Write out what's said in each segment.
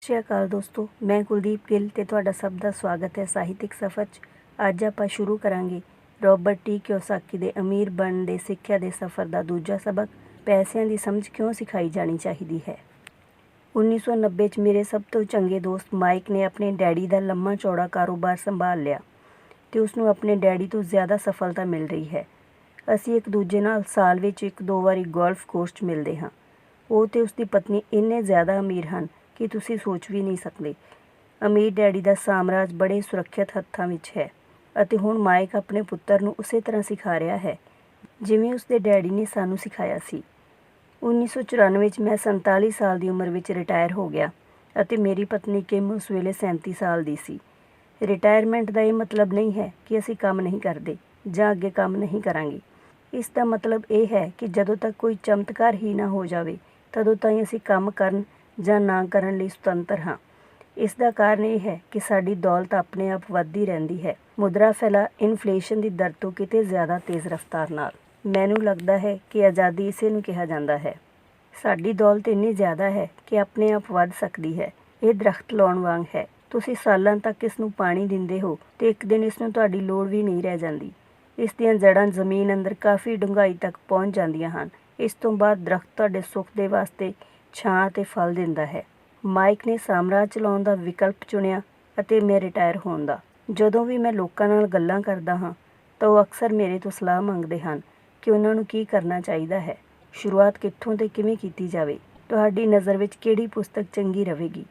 ਸ਼੍ਰੀ ਅਕਾਲ ਦੋਸਤੋ, ਮੈਂ ਕੁਲਦੀਪ ਗਿੱਲ ਤੇ ਤੁਹਾਡਾ ਸਭ ਦਾ ਸਵਾਗਤ ਹੈ ਸਾਹਿਤਿਕ ਸਫ਼ਰ 'ਚ। ਅੱਜ ਆਪਾਂ ਸ਼ੁਰੂ ਕਰਾਂਗੇ ਰੋਬਰਟ ਟੀ ਕਿਓਸਾਕੀ ਦੇ ਅਮੀਰ ਬਣਨ ਦੇ ਸਿੱਖਿਆ ਦੇ ਸਫ਼ਰ ਦਾ ਦੂਜਾ ਸਬਕ, ਪੈਸਿਆਂ ਦੀ ਸਮਝ ਕਿਉਂ ਸਿਖਾਈ ਜਾਣੀ ਚਾਹੀਦੀ ਹੈ। 1990 'ਚ ਮੇਰੇ ਸਭ ਤੋਂ ਚੰਗੇ ਦੋਸਤ ਮਾਈਕ ਨੇ ਆਪਣੇ ਡੈਡੀ ਦਾ ਲੰਮਾ ਚੌੜਾ ਕਾਰੋਬਾਰ ਸੰਭਾਲ ਲਿਆ ਤੇ ਉਸਨੂੰ ਆਪਣੇ ਡੈਡੀ ਤੋਂ ਜ਼ਿਆਦਾ ਸਫਲਤਾ ਮਿਲ ਰਹੀ ਹੈ। ਅਸੀਂ ਇੱਕ ਦੂਜੇ ਨਾਲ ਸਾਲ ਵਿੱਚ 1-2 ਵਾਰੀ ਗੋਲਫ ਕੋਰਸ 'ਚ ਮਿਲਦੇ ਹਾਂ। ਉਹ ਤੇ ਉਸਦੀ ਪਤਨੀ ਇੰਨੇ ਜ਼ਿਆਦਾ ਅਮੀਰ ਹਨ ਕਿ ਤੁਸੀਂ ਸੋਚ ਵੀ ਨਹੀਂ ਸਕਦੇ। ਅਮੀਰ ਡੈਡੀ ਦਾ ਸਾਮਰਾਜ ਬੜੇ ਸੁਰੱਖਿਅਤ ਹੱਥਾਂ ਵਿੱਚ ਹੈ ਅਤੇ ਹੁਣ ਮਾਈਕ ਆਪਣੇ ਪੁੱਤਰ ਨੂੰ ਉਸੇ ਤਰ੍ਹਾਂ ਸਿਖਾ ਰਿਹਾ ਹੈ ਜਿਵੇਂ ਉਸਦੇ ਡੈਡੀ ਨੇ ਸਾਨੂੰ ਸਿਖਾਇਆ ਸੀ। 1994 'ਚ ਮੈਂ 47 ਸਾਲ ਦੀ ਉਮਰ ਵਿੱਚ ਰਿਟਾਇਰ ਹੋ ਗਿਆ ਅਤੇ ਮੇਰੀ ਪਤਨੀ ਕਿਮ ਉਸ ਵੇਲੇ 37 ਸਾਲ ਦੀ ਸੀ। ਰਿਟਾਇਰਮੈਂਟ ਦਾ ਇਹ ਮਤਲਬ ਨਹੀਂ ਹੈ ਕਿ ਅਸੀਂ ਕੰਮ ਨਹੀਂ ਕਰਦੇ ਜਾਂ ਅੱਗੇ ਕੰਮ ਨਹੀਂ ਕਰਾਂਗੇ। ਇਸ ਦਾ ਮਤਲਬ ਇਹ ਹੈ ਕਿ ਜਦੋਂ ਤੱਕ ਕੋਈ ਚਮਤਕਾਰ ਹੀ ਨਾ ਹੋ ਜਾਵੇ ਤਦੋਂ ਤਾਈਂ ਅਸੀਂ ਕੰਮ ਕਰਨ ਜਾਂ ਨਾ ਕਰਨ ਲਈ ਸੁਤੰਤਰ ਹਾਂ। ਇਸ ਦਾ ਕਾਰਨ ਇਹ ਹੈ ਕਿ ਸਾਡੀ ਦੌਲਤ ਆਪਣੇ ਆਪ ਵੱਧਦੀ ਰਹਿੰਦੀ ਹੈ, ਮੁਦਰਾ ਫੈਲਾ ਇਨਫਲੇਸ਼ਨ ਦੀ ਦਰ ਤੋਂ ਕਿਤੇ ਜ਼ਿਆਦਾ ਤੇਜ਼ ਰਫ਼ਤਾਰ ਨਾਲ। ਮੈਨੂੰ ਲੱਗਦਾ ਹੈ ਕਿ ਆਜ਼ਾਦੀ ਇਸੇ ਨੂੰ ਕਿਹਾ ਜਾਂਦਾ ਹੈ। ਸਾਡੀ ਦੌਲਤ ਇੰਨੀ ਜ਼ਿਆਦਾ ਹੈ ਕਿ ਆਪਣੇ ਆਪ ਵੱਧ ਸਕਦੀ ਹੈ। ਇਹ ਦਰਖਤ ਲਾਉਣ ਵਾਂਗ ਹੈ। ਤੁਸੀਂ ਸਾਲਾਂ ਤੱਕ ਇਸ ਨੂੰ ਪਾਣੀ ਦਿੰਦੇ ਹੋ ਤੇ ਇੱਕ ਦਿਨ ਇਸ ਨੂੰ ਤੁਹਾਡੀ ਲੋੜ ਵੀ ਨਹੀਂ ਰਹਿ ਜਾਂਦੀ। ਇਸ ਦੀਆਂ ਜੜ੍ਹਾਂ ਜ਼ਮੀਨ ਅੰਦਰ ਕਾਫੀ ਡੂੰਘਾਈ ਤੱਕ ਪਹੁੰਚ ਜਾਂਦੀਆਂ ਹਨ। ਇਸ ਤੋਂ ਬਾਅਦ ਦਰਖਤ ਤੁਹਾਡੇ ਸੁੱਖ ਦੇ ਵਾਸਤੇ ਛਾਂ ਅਤੇ ਫਲ ਦਿੰਦਾ ਹੈ। ਮਾਈਕ ਨੇ ਸਾਮਰਾਜ ਚਲਾਉਣ ਦਾ ਵਿਕਲਪ ਚੁਣਿਆ ਅਤੇ ਮੈਂ ਰਿਟਾਇਰ ਹੋਣ ਦਾ। ਜਦੋਂ ਵੀ ਮੈਂ ਲੋਕਾਂ ਨਾਲ ਗੱਲਾਂ ਕਰਦਾ ਹਾਂ ਤਾਂ ਉਹ ਅਕਸਰ ਮੇਰੇ ਤੋਂ ਸਲਾਹ ਮੰਗਦੇ ਹਨ ਕਿ ਉਹਨਾਂ ਨੂੰ ਕੀ ਕਰਨਾ ਚਾਹੀਦਾ ਹੈ, ਸ਼ੁਰੂਆਤ ਕਿੱਥੋਂ ਤੇ ਕਿਵੇਂ ਕੀਤੀ ਜਾਵੇ, ਤੁਹਾਡੀ ਨਜ਼ਰ ਵਿੱਚ ਕਿਹੜੀ ਪੁਸਤਕ ਚੰਗੀ ਰਹੇਗੀ।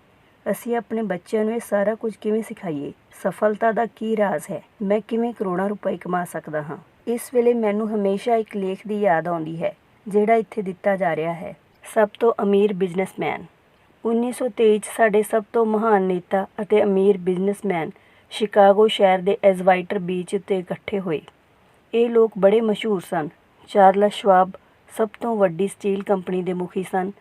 ਅਸੀਂ ਆਪਣੇ ਬੱਚਿਆਂ ਨੂੰ ਇਹ ਸਾਰਾ ਕੁਝ ਕਿਵੇਂ ਸਿਖਾਈਏ, ਸਫਲਤਾ ਦਾ ਕੀ ਰਾਜ਼ ਹੈ, ਮੈਂ ਕਿਵੇਂ ਕਰੋੜਾਂ ਰੁਪਏ ਕਮਾ ਸਕਦਾ ਹਾਂ। ਇਸ ਵੇਲੇ ਮੈਨੂੰ ਹਮੇਸ਼ਾ ਇੱਕ ਲੇਖ ਦੀ ਯਾਦ ਆਉਂਦੀ ਹੈ ਜਿਹੜਾ ਇੱਥੇ ਦਿੱਤਾ ਜਾ ਰਿਹਾ ਹੈ, ਸਭ ਤੋਂ ਅਮੀਰ ਬਿਜ਼ਨਸਮੈਨ। 1923 'ਚ ਸਾਡੇ ਸਭ ਤੋਂ ਮਹਾਨ ਨੇਤਾ ਅਤੇ ਅਮੀਰ ਬਿਜ਼ਨਸਮੈਨ ਸ਼ਿਕਾਗੋ ਸ਼ਹਿਰ ਦੇ ਐਜ਼ਵਾਈਟਰ ਬੀਚ ਉੱਤੇ ਇਕੱਠੇ ਹੋਏ। ਇਹ ਲੋਕ ਬੜੇ ਮਸ਼ਹੂਰ ਸਨ। ਚਾਰਲਸ ਸ਼ਵਾਬ ਸਭ ਤੋਂ ਵੱਡੀ ਸਟੀਲ ਕੰਪਨੀ ਦੇ ਮੁਖੀ ਸਨ।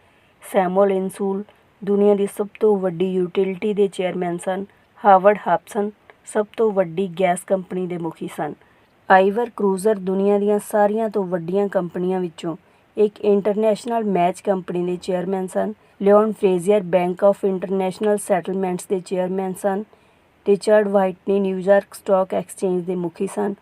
ਸੈਮੂਅਲ ਇਨਸੂਲ ਦੁਨੀਆ ਦੀ ਸਭ ਤੋਂ ਵੱਡੀ ਯੂਟਿਲਿਟੀ ਦੇ ਚੇਅਰਮੈਨ ਸਨ। ਹਾਵਰਡ ਹਾਬਸਨ ਸਭ ਤੋਂ ਵੱਡੀ ਗੈਸ ਕੰਪਨੀ ਦੇ ਮੁਖੀ ਸਨ। ਆਈਵਰ ਕਰੂਜ਼ਰ ਦੁਨੀਆ ਦੀਆਂ ਸਾਰੀਆਂ ਤੋਂ ਵੱਡੀਆਂ ਕੰਪਨੀਆਂ ਵਿੱਚੋਂ ਇੱਕ ਇੰਟਰਨੈਸ਼ਨਲ ਮੈਚ ਕੰਪਨੀ ਦੇ ਚੇਅਰਮੈਨ ਸਨ। Leon Fraser bank of international settlements ਦੇ ਚੇਅਰਮੈਨ ਸਨ। Richard Whitney New York stock exchange ਦੇ ਮੁਖੀ ਸਨ।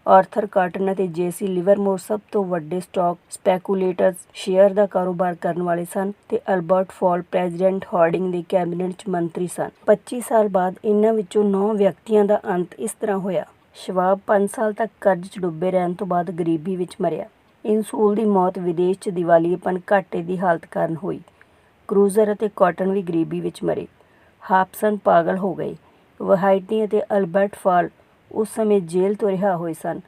ਆਰਥਰ ਕਾਟਨ ਅਤੇ ਜੇਸੀ ਲਿਵਰਮੋਰ ਸਭ ਤੋਂ ਵੱਡੇ ਸਟਾਕ ਸਪੈਕੂਲੇਟਰਜ਼ ਸ਼ੇਅਰ ਦਾ ਕਾਰੋਬਾਰ ਕਰਨ ਵਾਲੇ ਸਨ ਤੇ ਅਲਬਰਟ ਫਾਲ ਪ੍ਰੈਜ਼ੀਡੈਂਟ ਹਾਰਡਿੰਗ ਦੇ ਕੈਬਨਿਟ 'ਚ ਮੰਤਰੀ ਸਨ। 25 ਸਾਲ ਬਾਅਦ ਇਹਨਾਂ ਵਿੱਚੋਂ 9 ਵਿਅਕਤੀਆਂ ਦਾ ਅੰਤ ਇਸ ਤਰ੍ਹਾਂ ਹੋਇਆ। ਸ਼ਵਾਬ 5 ਸਾਲ ਤੱਕ ਕਰਜ਼ 'ਚ ਡੁੱਬੇ ਰਹਿਣ ਤੋਂ ਬਾਅਦ ਗਰੀਬੀ ਵਿੱਚ ਮਰਿਆ। ਇਨਸੂਲ ਦੀ ਮੌਤ ਵਿਦੇਸ਼ 'ਚ ਦਿਵਾਲੀਏਪਨ ਘਾਟੇ ਦੀ ਹਾਲਤ ਕਾਰਨ ਹੋਈ। ਕਰੂਜ਼ਰ ਅਤੇ ਕਾਟਨ ਵੀ ਗਰੀਬੀ ਵਿੱਚ ਮਰੇ। ਹਾਬਸਨ ਪਾਗਲ ਹੋ ਗਏ। ਵਾਈਟਨੀ ਅਤੇ ਅਲਬਰਟ ਫਾਲ ਉਸ ਸਮੇਂ ਜੇਲ੍ਹ ਤੋਂ ਰਿਹਾ ਹੋਏ ਸਨ।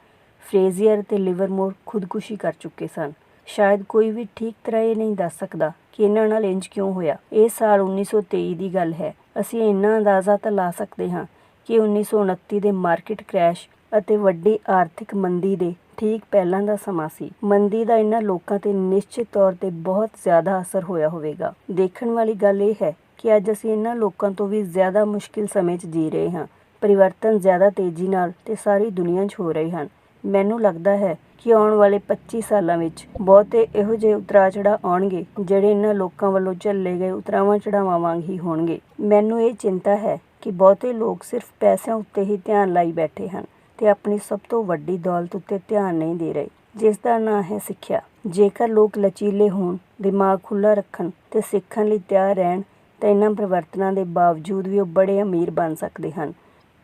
ਫਰੇਜ਼ੀਅਰ ਅਤੇ ਲਿਵਰਮੋਰ ਖੁਦਕੁਸ਼ੀ ਕਰ ਚੁੱਕੇ ਸਨ। ਸ਼ਾਇਦ ਕੋਈ ਵੀ ਠੀਕ ਤਰ੍ਹਾਂ ਇਹ ਨਹੀਂ ਦੱਸ ਸਕਦਾ ਕਿ ਇਹਨਾਂ ਨਾਲ ਇੰਜ ਕਿਉਂ ਹੋਇਆ। ਇਹ ਸਾਲ 1923 ਦੀ ਗੱਲ ਹੈ। ਅਸੀਂ ਇੰਨਾ ਅੰਦਾਜ਼ਾ ਤਾਂ ਲਾ ਸਕਦੇ ਹਾਂ ਕਿ 1929 ਦੇ ਮਾਰਕੀਟ ਕ੍ਰੈਸ਼ ਅਤੇ ਵੱਡੀ ਆਰਥਿਕ ਮੰਦੀ ਦੇ ਠੀਕ ਪਹਿਲਾਂ ਦਾ ਸਮਾਂ ਸੀ। ਮੰਦੀ ਦਾ ਇਹਨਾਂ ਲੋਕਾਂ 'ਤੇ ਨਿਸ਼ਚਿਤ ਤੌਰ 'ਤੇ ਬਹੁਤ ਜ਼ਿਆਦਾ ਅਸਰ ਹੋਇਆ ਹੋਵੇਗਾ। ਦੇਖਣ ਵਾਲੀ ਗੱਲ ਇਹ ਹੈ ਕਿ ਅੱਜ ਅਸੀਂ ਇਹਨਾਂ ਲੋਕਾਂ ਤੋਂ ਵੀ ਜ਼ਿਆਦਾ ਮੁਸ਼ਕਿਲ ਸਮੇਂ 'ਚ ਜੀ ਰਹੇ ਹਾਂ। ਪਰਿਵਰਤਨ ਜ਼ਿਆਦਾ ਤੇਜ਼ੀ ਨਾਲ ਤੇ ਸਾਰੀ ਦੁਨੀਆ 'ਚ ਹੋ ਰਹੇ ਹਨ। ਮੈਨੂੰ ਲੱਗਦਾ ਹੈ ਕਿ ਆਉਣ ਵਾਲੇ 25 ਸਾਲਾਂ ਵਿੱਚ ਬਹੁਤੇ ਇਹੋ ਜਿਹੇ ਉਤਰਾਅ ਚੜ੍ਹਾਅ ਆਉਣਗੇ ਜਿਹੜੇ ਇਹਨਾਂ ਲੋਕਾਂ ਵੱਲੋਂ ਝੱਲੇ ਗਏ ਉਤਰਾਵਾਂ ਚੜ੍ਹਾਵਾਂ ਵਾਂਗ ਹੀ ਹੋਣਗੇ। ਮੈਨੂੰ ਇਹ ਚਿੰਤਾ ਹੈ ਕਿ ਬਹੁਤੇ ਲੋਕ ਸਿਰਫ ਪੈਸਿਆਂ ਉੱਤੇ ਹੀ ਧਿਆਨ ਲਾਈ ਬੈਠੇ ਹਨ ਤੇ ਆਪਣੀ ਸਭ ਤੋਂ ਵੱਡੀ ਦੌਲਤ ਉੱਤੇ ਧਿਆਨ ਨਹੀਂ ਦੇ ਰਹੇ, ਜਿਸ ਦਾ ਨਾਂ ਹੈ ਸਿੱਖਿਆ। ਜੇਕਰ ਲੋਕ ਲਚੀਲੇ ਹੋਣ, ਦਿਮਾਗ ਖੁੱਲ੍ਹਾ ਰੱਖਣ ਤੇ ਸਿੱਖਣ ਲਈ ਤਿਆਰ ਰਹਿਣ ਤਾਂ ਇਹਨਾਂ ਪਰਿਵਰਤਨਾਂ ਦੇ ਬਾਵਜੂਦ ਵੀ ਉਹ ਬੜੇ ਅਮੀਰ ਬਣ ਸਕਦੇ ਹਨ।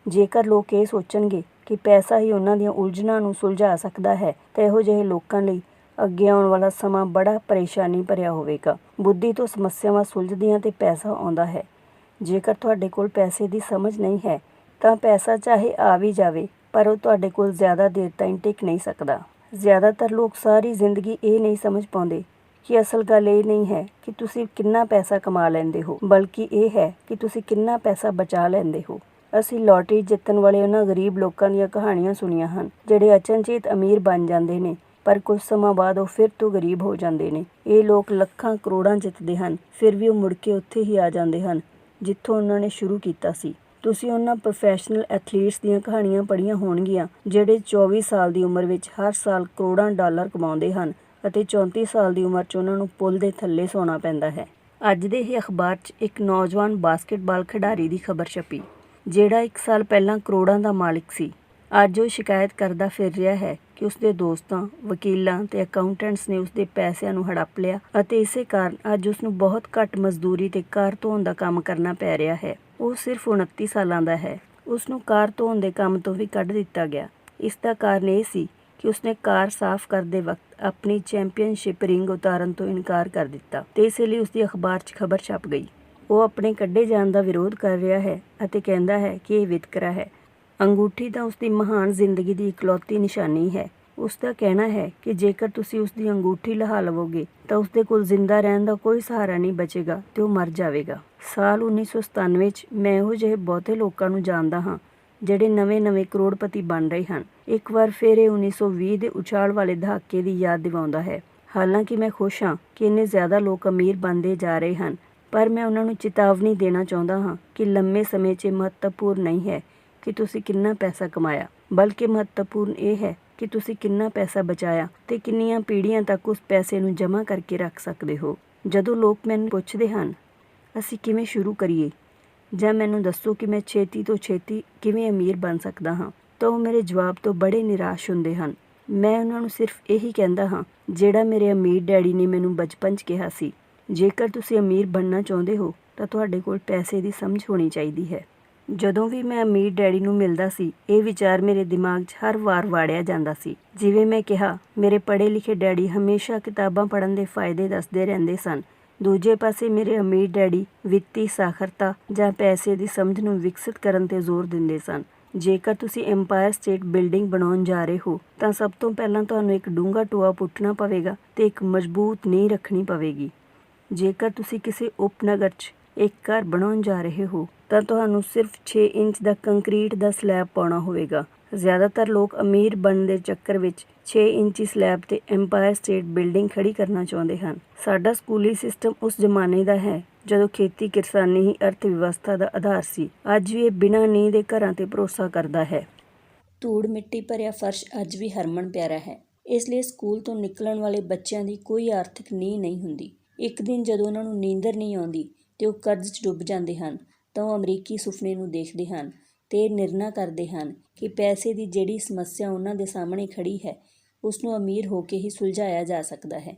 ਜੇਕਰ ਲੋਕ ਇਹ ਸੋਚਣਗੇ ਕਿ ਪੈਸਾ ਹੀ ਉਹਨਾਂ ਦੀਆਂ ਉਲਝਣਾਂ ਨੂੰ ਸੁਲਝਾ ਸਕਦਾ ਹੈ ਤਾਂ ਇਹੋ ਜਿਹੇ ਲੋਕਾਂ ਲਈ ਅੱਗੇ ਆਉਣ ਵਾਲਾ ਸਮਾਂ ਬੜਾ ਪਰੇਸ਼ਾਨੀ ਭਰਿਆ ਹੋਵੇਗਾ। ਬੁੱਧੀ ਤੋਂ ਸਮੱਸਿਆਵਾਂ ਸੁਲਝਦੀਆਂ ਤੇ ਪੈਸਾ ਆਉਂਦਾ ਹੈ। ਜੇਕਰ ਤੁਹਾਡੇ ਕੋਲ ਪੈਸੇ ਦੀ ਸਮਝ ਨਹੀਂ ਹੈ ਤਾਂ ਪੈਸਾ ਚਾਹੇ ਆ ਵੀ ਜਾਵੇ ਪਰ ਉਹ ਤੁਹਾਡੇ ਕੋਲ ਜ਼ਿਆਦਾ ਦੇਰ ਤਾਈਂ ਟਿਕ ਨਹੀਂ ਸਕਦਾ। ਜ਼ਿਆਦਾਤਰ ਲੋਕ ਸਾਰੀ ਜ਼ਿੰਦਗੀ ਇਹ ਨਹੀਂ ਸਮਝ ਪਾਉਂਦੇ ਕਿ ਅਸਲ ਗੱਲ ਇਹ ਨਹੀਂ ਹੈ ਕਿ ਤੁਸੀਂ ਕਿੰਨਾ ਪੈਸਾ ਕਮਾ ਲੈਂਦੇ ਹੋ, ਬਲਕਿ ਇਹ ਹੈ ਕਿ ਤੁਸੀਂ ਕਿੰਨਾ ਪੈਸਾ ਬਚਾ ਲੈਂਦੇ ਹੋ। ਅਸੀਂ ਲਾਟਰੀ ਜਿੱਤਣ ਵਾਲੇ ਉਹਨਾਂ ਗਰੀਬ ਲੋਕਾਂ ਦੀਆਂ ਕਹਾਣੀਆਂ ਸੁਣੀਆਂ ਹਨ ਜਿਹੜੇ ਅਚਨਚੇਤ ਅਮੀਰ ਬਣ ਜਾਂਦੇ ਨੇ ਪਰ ਕੁਝ ਸਮਾਂ ਬਾਅਦ ਉਹ ਫਿਰ ਤੋਂ ਗਰੀਬ ਹੋ ਜਾਂਦੇ ਨੇ। ਇਹ ਲੋਕ ਲੱਖਾਂ ਕਰੋੜਾਂ ਜਿੱਤਦੇ ਹਨ ਫਿਰ ਵੀ ਉਹ ਮੁੜ ਕੇ ਉੱਥੇ ਹੀ ਆ ਜਾਂਦੇ ਹਨ ਜਿੱਥੋਂ ਉਹਨਾਂ ਨੇ ਸ਼ੁਰੂ ਕੀਤਾ ਸੀ। ਤੁਸੀਂ ਉਹਨਾਂ ਪ੍ਰੋਫੈਸ਼ਨਲ ਐਥਲੀਟਸ ਦੀਆਂ ਕਹਾਣੀਆਂ ਪੜ੍ਹੀਆਂ ਹੋਣਗੀਆਂ ਜਿਹੜੇ 24 ਸਾਲ ਦੀ ਉਮਰ ਵਿੱਚ ਹਰ ਸਾਲ ਕਰੋੜਾਂ ਡਾਲਰ ਕਮਾਉਂਦੇ ਹਨ ਅਤੇ 34 ਸਾਲ ਦੀ ਉਮਰ 'ਚ ਉਹਨਾਂ ਨੂੰ ਪੁੱਲ ਦੇ ਥੱਲੇ ਸੌਣਾ ਪੈਂਦਾ ਹੈ। ਅੱਜ ਦੇ ਹੀ ਅਖਬਾਰ 'ਚ ਇੱਕ ਨੌਜਵਾਨ ਬਾਸਕਟਬਾਲ ਖਿਡਾਰੀ ਦੀ ਖਬਰ ਛਪੀ, ਜਿਹੜਾ 1 ਸਾਲ ਪਹਿਲਾਂ ਕਰੋੜਾਂ ਦਾ ਮਾਲਿਕ ਸੀ। ਅੱਜ ਉਹ ਸ਼ਿਕਾਇਤ ਕਰਦਾ ਫਿਰ ਰਿਹਾ ਹੈ ਕਿ ਉਸਦੇ ਦੋਸਤਾਂ, ਵਕੀਲਾਂ ਤੇ ਅਕਾਊਂਟੈਂਟਸ ਨੇ ਉਸਦੇ ਪੈਸਿਆਂ ਨੂੰ ਹੜੱਪ ਲਿਆ ਅਤੇ ਇਸੇ ਕਾਰਨ ਅੱਜ ਉਸਨੂੰ ਬਹੁਤ ਘੱਟ ਮਜ਼ਦੂਰੀ ਤੇ ਕਾਰ ਧੋਣ ਦਾ ਕੰਮ ਕਰਨਾ ਪੈ ਰਿਹਾ ਹੈ। ਉਹ ਸਿਰਫ 29 ਸਾਲਾਂ ਦਾ ਹੈ। ਉਸਨੂੰ ਕਾਰ ਧੋਣ ਦੇ ਕੰਮ ਤੋਂ ਵੀ ਕੱਢ ਦਿੱਤਾ ਗਿਆ। ਇਸ ਦਾ ਕਾਰਨ ਇਹ ਸੀ ਕਿ ਉਸਨੇ ਕਾਰ ਸਾਫ਼ ਕਰਦੇ ਵਕਤ ਆਪਣੀ ਚੈਂਪੀਅਨਸ਼ਿਪ ਰਿੰਗ ਉਤਾਰਨ ਤੋਂ ਇਨਕਾਰ ਕਰ ਦਿੱਤਾ ਤੇ ਇਸ ਲਈ ਉਸਦੀ ਅਖਬਾਰ 'ਚ ਖਬਰ ਛਪ ਗਈ। ਉਹ ਆਪਣੇ ਕੱਢੇ ਜਾਣ ਦਾ ਵਿਰੋਧ ਕਰ ਰਿਹਾ ਹੈ ਅਤੇ ਕਹਿੰਦਾ ਹੈ ਕਿ ਇਹ ਵਿਤਕਰਾ ਹੈ। ਅੰਗੂਠੀ ਤਾਂ ਉਸਦੀ ਮਹਾਨ ਜ਼ਿੰਦਗੀ ਦੀ ਇਕਲੌਤੀ ਨਿਸ਼ਾਨੀ ਹੈ। ਉਸ ਦਾ ਕਹਿਣਾ ਹੈ ਕਿ ਜੇਕਰ ਤੁਸੀਂ ਉਸਦੀ ਅੰਗੂਠੀ ਲਹਾ ਲਵੋਗੇ ਤਾਂ ਉਸਦੇ ਕੋਲ ਜ਼ਿੰਦਾ ਰਹਿਣ ਦਾ ਕੋਈ ਸਹਾਰਾ ਨਹੀਂ ਬਚੇਗਾ ਤੇ ਉਹ ਮਰ ਜਾਵੇਗਾ। ਸਾਲ 1997 'ਚ ਮੈਂ ਇਹੋ ਜਿਹੇ ਬਹੁਤੇ ਲੋਕਾਂ ਨੂੰ ਜਾਣਦਾ ਹਾਂ ਜਿਹੜੇ ਨਵੇਂ-ਨਵੇਂ ਕਰੋੜਪਤੀ ਬਣ ਰਹੇ ਹਨ। ਇੱਕ ਵਾਰ ਫਿਰ ਇਹ 1920 ਦੇ ਉਛਾਲ ਵਾਲੇ ਦਹਾਕੇ ਦੀ ਯਾਦ ਦਿਵਾਉਂਦਾ ਹੈ। ਹਾਲਾਂਕਿ ਮੈਂ ਖੁਸ਼ ਹਾਂ ਕਿ ਇੰਨੇ ਜ਼ਿਆਦਾ ਲੋਕ ਅਮੀਰ ਬਣਦੇ ਜਾ ਰਹੇ ਹਨ, ਪਰ ਮੈਂ ਉਹਨਾਂ ਨੂੰ ਚੇਤਾਵਨੀ ਦੇਣਾ ਚਾਹੁੰਦਾ ਹਾਂ ਕਿ ਲੰਮੇ ਸਮੇਂ 'ਚ ਮਹੱਤਵਪੂਰਨ ਨਹੀਂ ਹੈ ਕਿ ਤੁਸੀਂ ਕਿੰਨਾ ਪੈਸਾ ਕਮਾਇਆ, ਬਲਕਿ ਮਹੱਤਵਪੂਰਨ ਇਹ ਹੈ ਕਿ ਤੁਸੀਂ ਕਿੰਨਾ ਪੈਸਾ ਬਚਾਇਆ ਤੇ ਕਿੰਨੀਆਂ ਪੀੜ੍ਹੀਆਂ ਤੱਕ ਉਸ ਪੈਸੇ ਨੂੰ ਜਮ੍ਹਾਂ ਕਰਕੇ ਰੱਖ ਸਕਦੇ ਹੋ। ਜਦੋਂ ਲੋਕ ਮੈਨੂੰ ਪੁੱਛਦੇ ਹਨ, ਅਸੀਂ ਕਿਵੇਂ ਸ਼ੁਰੂ ਕਰੀਏ ਜਾਂ ਮੈਨੂੰ ਦੱਸੋ ਕਿ ਮੈਂ ਛੇਤੀ ਤੋਂ ਛੇਤੀ ਕਿਵੇਂ ਅਮੀਰ ਬਣ ਸਕਦਾ ਹਾਂ, ਤਾਂ ਉਹ ਮੇਰੇ ਜਵਾਬ ਤੋਂ ਬੜੇ ਨਿਰਾਸ਼ ਹੁੰਦੇ ਹਨ। ਮੈਂ ਉਹਨਾਂ ਨੂੰ ਸਿਰਫ ਇਹੀ ਕਹਿੰਦਾ ਹਾਂ ਜਿਹੜਾ ਮੇਰੇ ਅਮੀਰ ਡੈਡੀ ਨੇ ਮੈਨੂੰ ਬਚਪਨ 'ਚ ਕਿਹਾ ਸੀ, ਜੇਕਰ ਤੁਸੀਂ ਅਮੀਰ ਬਣਨਾ ਚਾਹੁੰਦੇ ਹੋ ਤਾਂ ਤੁਹਾਡੇ ਕੋਲ ਪੈਸੇ ਦੀ ਸਮਝ ਹੋਣੀ ਚਾਹੀਦੀ ਹੈ। ਜਦੋਂ ਵੀ ਮੈਂ ਅਮੀਰ ਡੈਡੀ ਨੂੰ ਮਿਲਦਾ ਸੀ, ਇਹ ਵਿਚਾਰ ਮੇਰੇ ਦਿਮਾਗ 'ਚ ਹਰ ਵਾਰ ਵਾੜਿਆ ਜਾਂਦਾ ਸੀ। ਜਿਵੇਂ ਮੈਂ ਕਿਹਾ, ਮੇਰੇ ਪੜ੍ਹੇ ਲਿਖੇ ਡੈਡੀ ਹਮੇਸ਼ਾ ਕਿਤਾਬਾਂ ਪੜ੍ਹਨ ਦੇ ਫਾਇਦੇ ਦੱਸਦੇ ਰਹਿੰਦੇ ਸਨ। ਦੂਜੇ ਪਾਸੇ ਮੇਰੇ ਅਮੀਰ ਡੈਡੀ ਵਿੱਤੀ ਸਾਖਰਤਾ ਜਾਂ ਪੈਸੇ ਦੀ ਸਮਝ ਨੂੰ ਵਿਕਸਿਤ ਕਰਨ 'ਤੇ ਜ਼ੋਰ ਦਿੰਦੇ ਸਨ। ਜੇਕਰ ਤੁਸੀਂ ਐਮਪਾਇਰ ਸਟੇਟ ਬਿਲਡਿੰਗ ਬਣਾਉਣ ਜਾ ਰਹੇ ਹੋ ਤਾਂ ਸਭ ਤੋਂ ਪਹਿਲਾਂ ਤੁਹਾਨੂੰ ਇੱਕ ਡੂੰਘਾ ਟੋਆ ਪੁੱਟਣਾ ਪਵੇਗਾ ਤੇ ਇੱਕ ਮਜ਼ਬੂਤ ਨੀਂਹ ਰੱਖਣੀ ਪਵੇਗੀ। ਜੇਕਰ ਤੁਸੀਂ ਕਿਸੇ ਉਪਨਗਰ 'ਚ ਇੱਕ ਘਰ ਬਣਾਉਣ ਜਾ ਰਹੇ ਹੋ ਤਾਂ ਤੁਹਾਨੂੰ ਸਿਰਫ 6 ਇੰਚ ਦਾ ਕੰਕਰੀਟ ਦਾ ਸਲੈਬ ਪਾਉਣਾ ਹੋਵੇਗਾ। ਜ਼ਿਆਦਾਤਰ ਲੋਕ ਅਮੀਰ ਬਣਨ ਦੇ ਚੱਕਰ ਵਿੱਚ 6 ਇੰਚੀ ਸਲੈਬ ਤੇ ਐਮਪਾਇਰ ਸਟੇਟ ਬਿਲਡਿੰਗ ਖੜੀ ਕਰਨਾ ਚਾਹੁੰਦੇ ਹਨ। ਸਾਡਾ ਸਕੂਲੀ ਸਿਸਟਮ ਉਸ ਜ਼ਮਾਨੇ ਦਾ ਹੈ ਜਦੋਂ ਖੇਤੀ ਕਿਰਸਾਨੀ ਹੀ ਅਰਥ ਵਿਵਸਥਾ ਦਾ ਆਧਾਰ ਸੀ। ਅੱਜ ਵੀ ਇਹ ਬਿਨਾਂ ਨੀਂਹ ਦੇ ਘਰਾਂ ਤੇ ਭਰੋਸਾ ਕਰਦਾ ਹੈ। ਧੂੜ ਮਿੱਟੀ ਭਰਿਆ ਫਰਸ਼ ਅੱਜ ਵੀ ਹਰਮਨ ਪਿਆਰਾ ਹੈ। ਇਸ ਲਈ ਸਕੂਲ ਤੋਂ ਨਿਕਲਣ ਵਾਲੇ ਬੱਚਿਆਂ ਦੀ ਕੋਈ ਆਰਥਿਕ ਨੀਂਹ ਨਹੀਂ ਹੁੰਦੀ। ਇੱਕ ਦਿਨ ਜਦੋਂ ਉਹਨਾਂ ਨੂੰ ਨੀਂਦਰ ਨਹੀਂ ਆਉਂਦੀ ਤੇ ਉਹ ਕਰਜ਼ 'ਚ ਡੁੱਬ ਜਾਂਦੇ ਹਨ ਤਾਂ ਉਹ ਅਮਰੀਕੀ ਸੁਪਨੇ ਨੂੰ ਦੇਖਦੇ ਹਨ ਤੇ ਇਹ ਨਿਰਣਾ ਕਰਦੇ ਹਨ ਕਿ ਪੈਸੇ ਦੀ ਜਿਹੜੀ ਸਮੱਸਿਆ ਉਹਨਾਂ ਦੇ ਸਾਹਮਣੇ ਖੜੀ ਹੈ, ਉਸ ਨੂੰ ਅਮੀਰ ਹੋ ਕੇ ਹੀ ਸੁਲਝਾਇਆ ਜਾ ਸਕਦਾ ਹੈ।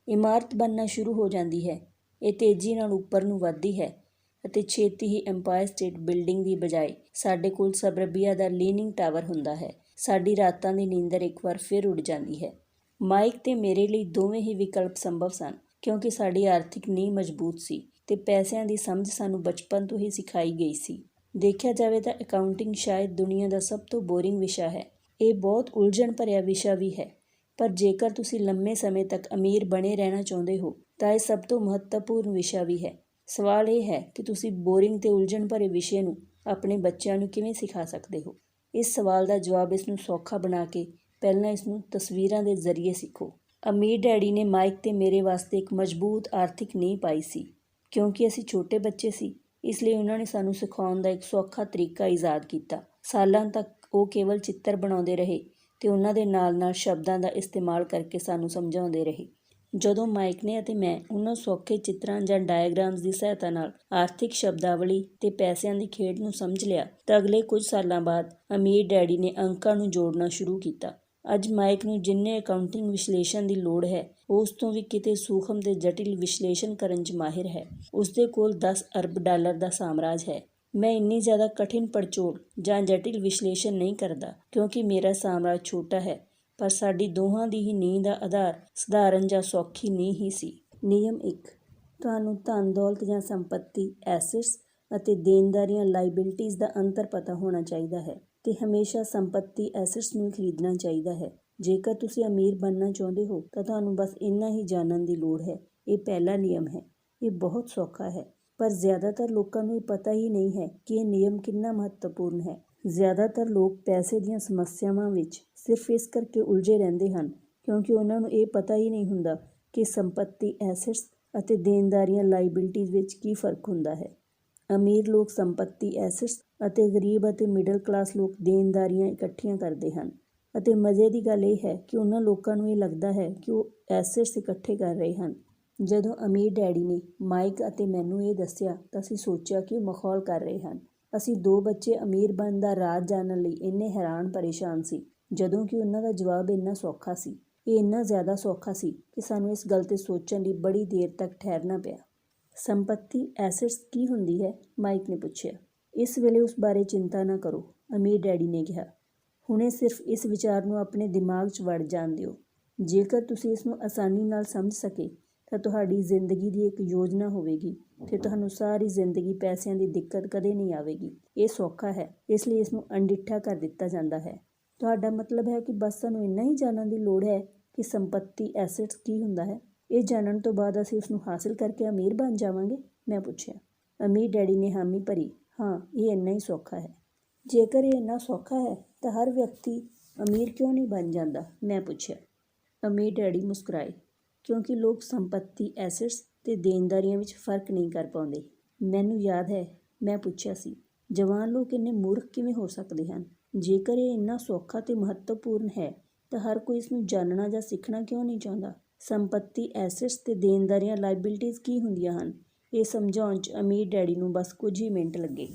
ਇਮਾਰਤ ਬਣਨਾ ਸ਼ੁਰੂ ਹੋ ਜਾਂਦੀ ਹੈ। ਇਹ ਤੇਜ਼ੀ ਨਾਲ ਉੱਪਰ ਨੂੰ ਵੱਧਦੀ ਹੈ ਅਤੇ ਛੇਤੀ ਹੀ ਐਮਪਾਇਰ ਸਟੇਟ ਬਿਲਡਿੰਗ ਦੀ ਬਜਾਏ ਸਾਡੇ ਕੋਲ ਸਬਰਬੀਆ ਦਾ ਲੀਨਿੰਗ ਟਾਵਰ ਹੁੰਦਾ ਹੈ। ਸਾਡੀ ਰਾਤਾਂ ਦੀ ਨੀਂਦਰ ਇੱਕ ਵਾਰ ਫਿਰ ਉੱਡ ਜਾਂਦੀ ਹੈ। ਮਾਈਕ ਤੇ ਮੇਰੇ ਲਈ ਦੋਵੇਂ ਹੀ ਵਿਕਲਪ ਸੰਭਵ ਸਨ ਕਿਉਂਕਿ ਸਾਡੀ ਆਰਥਿਕ ਨੀਂਹ ਮਜ਼ਬੂਤ ਸੀ ਤੇ ਪੈਸਿਆਂ ਦੀ ਸਮਝ ਸਾਨੂੰ ਬਚਪਨ ਤੋਂ ਹੀ ਸਿਖਾਈ ਗਈ ਸੀ। ਦੇਖਿਆ ਜਾਵੇ ਤਾਂ ਅਕਾਊਂਟਿੰਗ ਸ਼ਾਇਦ ਦੁਨੀਆ ਦਾ ਸਭ ਤੋਂ ਬੋਰਿੰਗ ਵਿਸ਼ਾ ਹੈ। ਇਹ ਬਹੁਤ ਉਲਝਣ ਭਰਿਆ ਵਿਸ਼ਾ ਵੀ ਹੈ, ਪਰ ਜੇਕਰ ਤੁਸੀਂ ਲੰਮੇ ਸਮੇਂ ਤੱਕ ਅਮੀਰ ਬਣੇ ਰਹਿਣਾ ਚਾਹੁੰਦੇ ਹੋ ਤਾਂ ਇਹ ਸਭ ਤੋਂ ਮਹੱਤਵਪੂਰਨ ਵਿਸ਼ਾ ਵੀ ਹੈ। ਸਵਾਲ ਇਹ ਹੈ ਕਿ ਤੁਸੀਂ ਬੋਰਿੰਗ ਤੇ ਉਲਝਣ ਭਰੇ ਵਿਸ਼ੇ ਨੂੰ ਆਪਣੇ ਬੱਚਿਆਂ ਨੂੰ ਕਿਵੇਂ ਸਿਖਾ ਸਕਦੇ ਹੋ। ਇਸ ਸਵਾਲ ਦਾ ਜਵਾਬ ਇਸ ਨੂੰ ਸੌਖਾ ਬਣਾ ਕੇ ਪਹਿਲਾਂ ਇਸ ਨੂੰ ਤਸਵੀਰਾਂ ਦੇ ਜ਼ਰੀਏ ਸਿੱਖੋ। ਅਮੀਰ ਡੈਡੀ ਨੇ ਮਾਈਕ ਤੇ ਮੇਰੇ ਵਾਸਤੇ ਇੱਕ ਮਜ਼ਬੂਤ ਆਰਥਿਕ ਨੀਂਹ ਪਾਈ ਸੀ। ਕਿਉਂਕਿ ਅਸੀਂ ਛੋਟੇ ਬੱਚੇ ਸੀ, ਇਸ ਲਈ ਉਹਨਾਂ ਨੇ ਸਾਨੂੰ ਸਿਖਾਉਣ ਦਾ ਇੱਕ ਸੌਖਾ ਤਰੀਕਾ ਈਜਾਦ ਕੀਤਾ। ਸਾਲਾਂ ਤੱਕ ਉਹ ਕੇਵਲ ਚਿੱਤਰ ਬਣਾਉਂਦੇ ਰਹੇ ਤੇ ਉਹਨਾਂ ਦੇ ਨਾਲ-ਨਾਲ ਸ਼ਬਦਾਂ ਦਾ ਇਸਤੇਮਾਲ ਕਰਕੇ ਸਾਨੂੰ ਸਮਝਾਉਂਦੇ ਰਹੇ। ਜਦੋਂ ਮਾਈਕ ਨੇ ਅਤੇ ਮੈਂ ਉਹਨਾਂ ਸੌਖੇ ਚਿੱਤਰਾਂ ਜਾਂ ਡਾਇਆਗ੍ਰਾਮਸ ਦੀ ਸਹਾਇਤਾ ਨਾਲ ਆਰਥਿਕ ਸ਼ਬਦਾਵਲੀ ਤੇ ਪੈਸਿਆਂ ਦੀ ਖੇਡ ਨੂੰ ਸਮਝ ਲਿਆ ਤਾਂ ਅਗਲੇ ਕੁਝ ਸਾਲਾਂ ਬਾਅਦ ਅਮੀਰ ਡੈਡੀ ਨੇ ਅੰਕਾਂ ਨੂੰ ਜੋੜਨਾ ਸ਼ੁਰੂ ਕੀਤਾ। ਅੱਜ ਮਾਈਕ ਨੂੰ ਜਿੰਨੇ ਅਕਾਊਂਟਿੰਗ ਵਿਸ਼ਲੇਸ਼ਣ ਦੀ ਲੋੜ ਹੈ, ਉਹ ਉਸ ਤੋਂ ਵੀ ਕਿਤੇ ਸੂਖਮ ਤੇ ਜਟਿਲ ਵਿਸ਼ਲੇਸ਼ਣ ਕਰਨ 'ਚ ਮਾਹਿਰ ਹੈ। ਉਸਦੇ ਕੋਲ 10 ਅਰਬ ਡਾਲਰ ਦਾ ਸਾਮਰਾਜ ਹੈ। ਮੈਂ ਇੰਨੀ ਜ਼ਿਆਦਾ ਕਠਿਨ ਪੜਚੋਲ ਜਾਂ ਜਟਿਲ ਵਿਸ਼ਲੇਸ਼ਣ ਨਹੀਂ ਕਰਦਾ ਕਿਉਂਕਿ ਮੇਰਾ ਸਾਮਰਾਜ ਛੋਟਾ ਹੈ, ਪਰ ਸਾਡੀ ਦੋਹਾਂ ਦੀ ਹੀ ਨੀਂਹ ਦਾ ਆਧਾਰ ਸਧਾਰਨ ਜਾਂ ਸੌਖੀ ਨੀਂਹ ਹੀ ਸੀ। ਨਿਯਮ 1, ਤੁਹਾਨੂੰ ਧਨ ਦੌਲਤ ਜਾਂ ਸੰਪੱਤੀ ਐਸੈਟਸ ਅਤੇ ਦੇਣਦਾਰੀਆਂ ਲਾਇਬਿਲਿਟੀਜ਼ ਦਾ ਅੰਤਰ ਪਤਾ ਹੋਣਾ ਚਾਹੀਦਾ ਹੈ ਤੇ ਹਮੇਸ਼ਾ ਸੰਪੱਤੀ ਐਸੈਟਸ ਨੂੰ ਖਰੀਦਣਾ ਚਾਹੀਦਾ ਹੈ। ਜੇਕਰ ਤੁਸੀਂ ਅਮੀਰ ਬਣਨਾ ਚਾਹੁੰਦੇ ਹੋ ਤਾਂ ਤੁਹਾਨੂੰ ਬਸ ਇੰਨਾ ਹੀ ਜਾਣਨ ਦੀ ਲੋੜ ਹੈ। ਇਹ ਪਹਿਲਾ ਨਿਯਮ ਹੈ। ਇਹ ਬਹੁਤ ਸੌਖਾ ਹੈ, ਪਰ ਜ਼ਿਆਦਾਤਰ ਲੋਕਾਂ ਨੂੰ ਇਹ ਪਤਾ ਹੀ ਨਹੀਂ ਹੈ ਕਿ ਇਹ ਨਿਯਮ ਕਿੰਨਾ ਮਹੱਤਵਪੂਰਨ ਹੈ। ਜ਼ਿਆਦਾਤਰ ਲੋਕ ਪੈਸੇ ਦੀਆਂ ਸਮੱਸਿਆਵਾਂ ਵਿੱਚ ਸਿਰਫ ਇਸ ਕਰਕੇ ਉਲਝੇ ਰਹਿੰਦੇ ਹਨ ਕਿਉਂਕਿ ਉਹਨਾਂ ਨੂੰ ਇਹ ਪਤਾ ਹੀ ਨਹੀਂ ਹੁੰਦਾ ਕਿ ਸੰਪੱਤੀ ਐਸੈਟਸ ਅਤੇ ਦੇਣਦਾਰੀਆਂ ਲਾਇਬਿਲਿਟੀਜ਼ ਵਿੱਚ ਕੀ ਫਰਕ ਹੁੰਦਾ ਹੈ। ਅਮੀਰ ਲੋਕ ਸੰਪੱਤੀ ਐਸੈਟਸ ਅਤੇ ਗਰੀਬ ਅਤੇ ਮਿਡਲ ਕਲਾਸ ਲੋਕ ਦੇਣਦਾਰੀਆਂ ਇਕੱਠੀਆਂ ਕਰਦੇ ਹਨ ਅਤੇ ਮਜ਼ੇ ਦੀ ਗੱਲ ਇਹ ਹੈ ਕਿ ਉਹਨਾਂ ਲੋਕਾਂ ਨੂੰ ਇਹ ਲੱਗਦਾ ਹੈ ਕਿ ਉਹ ਐਸੈਟਸ ਇਕੱਠੇ ਕਰ ਰਹੇ ਹਨ ਜਦੋਂ ਅਮੀਰ ਡੈਡੀ ਨੇ ਮਾਈਕ ਅਤੇ ਮੈਨੂੰ ਇਹ ਦੱਸਿਆ ਤਾਂ ਅਸੀਂ ਸੋਚਿਆ ਕਿ ਉਹ ਮਖੌਲ ਕਰ ਰਹੇ ਹਨ। ਅਸੀਂ 2 ਬੱਚੇ ਅਮੀਰ ਬਣਨ ਦਾ ਰਾਜ਼ ਜਾਣਨ ਲਈ ਇੰਨੇ ਹੈਰਾਨ ਪਰੇਸ਼ਾਨ ਸੀ, ਜਦੋਂ ਕਿ ਉਹਨਾਂ ਦਾ ਜਵਾਬ ਇੰਨਾ ਸੌਖਾ ਸੀ। ਇਹ ਇੰਨਾ ਜ਼ਿਆਦਾ ਸੌਖਾ ਸੀ ਕਿ ਸਾਨੂੰ ਇਸ ਗੱਲ 'ਤੇ ਸੋਚਣ ਲਈ ਬੜੀ ਦੇਰ ਤੱਕ ਠਹਿਰਨਾ ਪਿਆ। ਸੰਪੱਤੀ ਐਸੈਟਸ ਕੀ ਹੁੰਦੀ ਹੈ? ਮਾਈਕ ਨੇ ਪੁੱਛਿਆ। ਇਸ ਵੇਲੇ ਉਸ ਬਾਰੇ ਚਿੰਤਾ ਨਾ ਕਰੋ, ਅਮੀਰ ਡੈਡੀ ਨੇ ਕਿਹਾ। ਹੁਣੇ ਸਿਰਫ ਇਸ ਵਿਚਾਰ ਨੂੰ ਆਪਣੇ ਦਿਮਾਗ 'ਚ ਵੜ ਜਾਣ ਦਿਓ। ਜੇਕਰ ਤੁਸੀਂ ਇਸ ਨੂੰ ਆਸਾਨੀ ਨਾਲ ਸਮਝ ਸਕੇ ਤਾਂ ਤੁਹਾਡੀ ਜ਼ਿੰਦਗੀ ਦੀ ਇੱਕ ਯੋਜਨਾ ਹੋਵੇਗੀ ਤੇ ਤੁਹਾਨੂੰ ਸਾਰੀ ਜ਼ਿੰਦਗੀ ਪੈਸਿਆਂ ਦੀ ਦਿੱਕਤ ਕਦੇ ਨਹੀਂ ਆਵੇਗੀ। ਇਹ ਸੌਖਾ ਹੈ, ਇਸ ਲਈ ਇਸ ਨੂੰ ਅਣਡਿੱਠਾ ਕਰ ਦਿੱਤਾ ਜਾਂਦਾ ਹੈ। ਤੁਹਾਡਾ ਮਤਲਬ ਹੈ ਕਿ ਬਸ ਸਾਨੂੰ ਇੰਨਾ ਹੀ ਜਾਣਨ ਦੀ ਲੋੜ ਹੈ ਕਿ ਸੰਪੱਤੀ ਐਸੈਟਸ ਕੀ ਹੁੰਦਾ ਹੈ? ਇਹ ਜਾਣਨ ਤੋਂ ਬਾਅਦ ਅਸੀਂ ਉਸ ਨੂੰ ਹਾਸਿਲ ਕਰਕੇ ਅਮੀਰ ਬਣ ਜਾਵਾਂਗੇ? ਮੈਂ ਪੁੱਛਿਆ। ਅਮੀਰ ਡੈਡੀ ਨੇ ਹਾਮੀ ਭਰੀ। ਹਾਂ, ਇਹ ਇੰਨਾ ਹੀ ਸੌਖਾ ਹੈ। ਜੇਕਰ ਇਹ ਇੰਨਾ ਸੌਖਾ ਹੈ ਤਾਂ ਹਰ ਵਿਅਕਤੀ ਅਮੀਰ ਕਿਉਂ ਨਹੀਂ ਬਣ ਜਾਂਦਾ? ਮੈਂ ਪੁੱਛਿਆ। ਅਮੀਰ ਡੈਡੀ ਮੁਸਕਰਾਏ। ਕਿਉਂਕਿ ਲੋਕ ਸੰਪੱਤੀ ਐਸੈਟਸ ਤੇ ਦੇਣਦਾਰੀਆਂ ਵਿੱਚ ਫਰਕ ਨਹੀਂ ਕਰ ਪਾਉਂਦੇ। ਮੈਨੂੰ ਯਾਦ ਹੈ, ਮੈਂ ਪੁੱਛਿਆ ਸੀ, ਜਵਾਨ ਲੋਕ ਇੰਨੇ ਮੂਰਖ ਕਿਵੇਂ ਹੋ ਸਕਦੇ ਹਨ? ਜੇਕਰ ਇਹ ਇੰਨਾ ਸੌਖਾ ਤੇ ਮਹੱਤਵਪੂਰਨ ਹੈ ਤਾਂ ਹਰ ਕੋਈ ਇਸ ਨੂੰ ਜਾਣਨਾ ਜਾਂ ਸਿੱਖਣਾ ਕਿਉਂ ਨਹੀਂ ਚਾਹੁੰਦਾ? ਸੰਪੱਤੀ ਐਸੈਟਸ ਤੇ ਦੇਣਦਾਰੀਆਂ ਲਾਇਬਿਲਿਟੀਜ਼ ਕੀ ਹੁੰਦੀਆਂ ਹਨ? ਇਹ ਸਮਝਾਉਣ 'ਚ ਅਮੀਰ ਡੈਡੀ ਨੂੰ ਬਸ ਕੁਝ ਹੀ ਮਿੰਟ ਲੱਗੇ।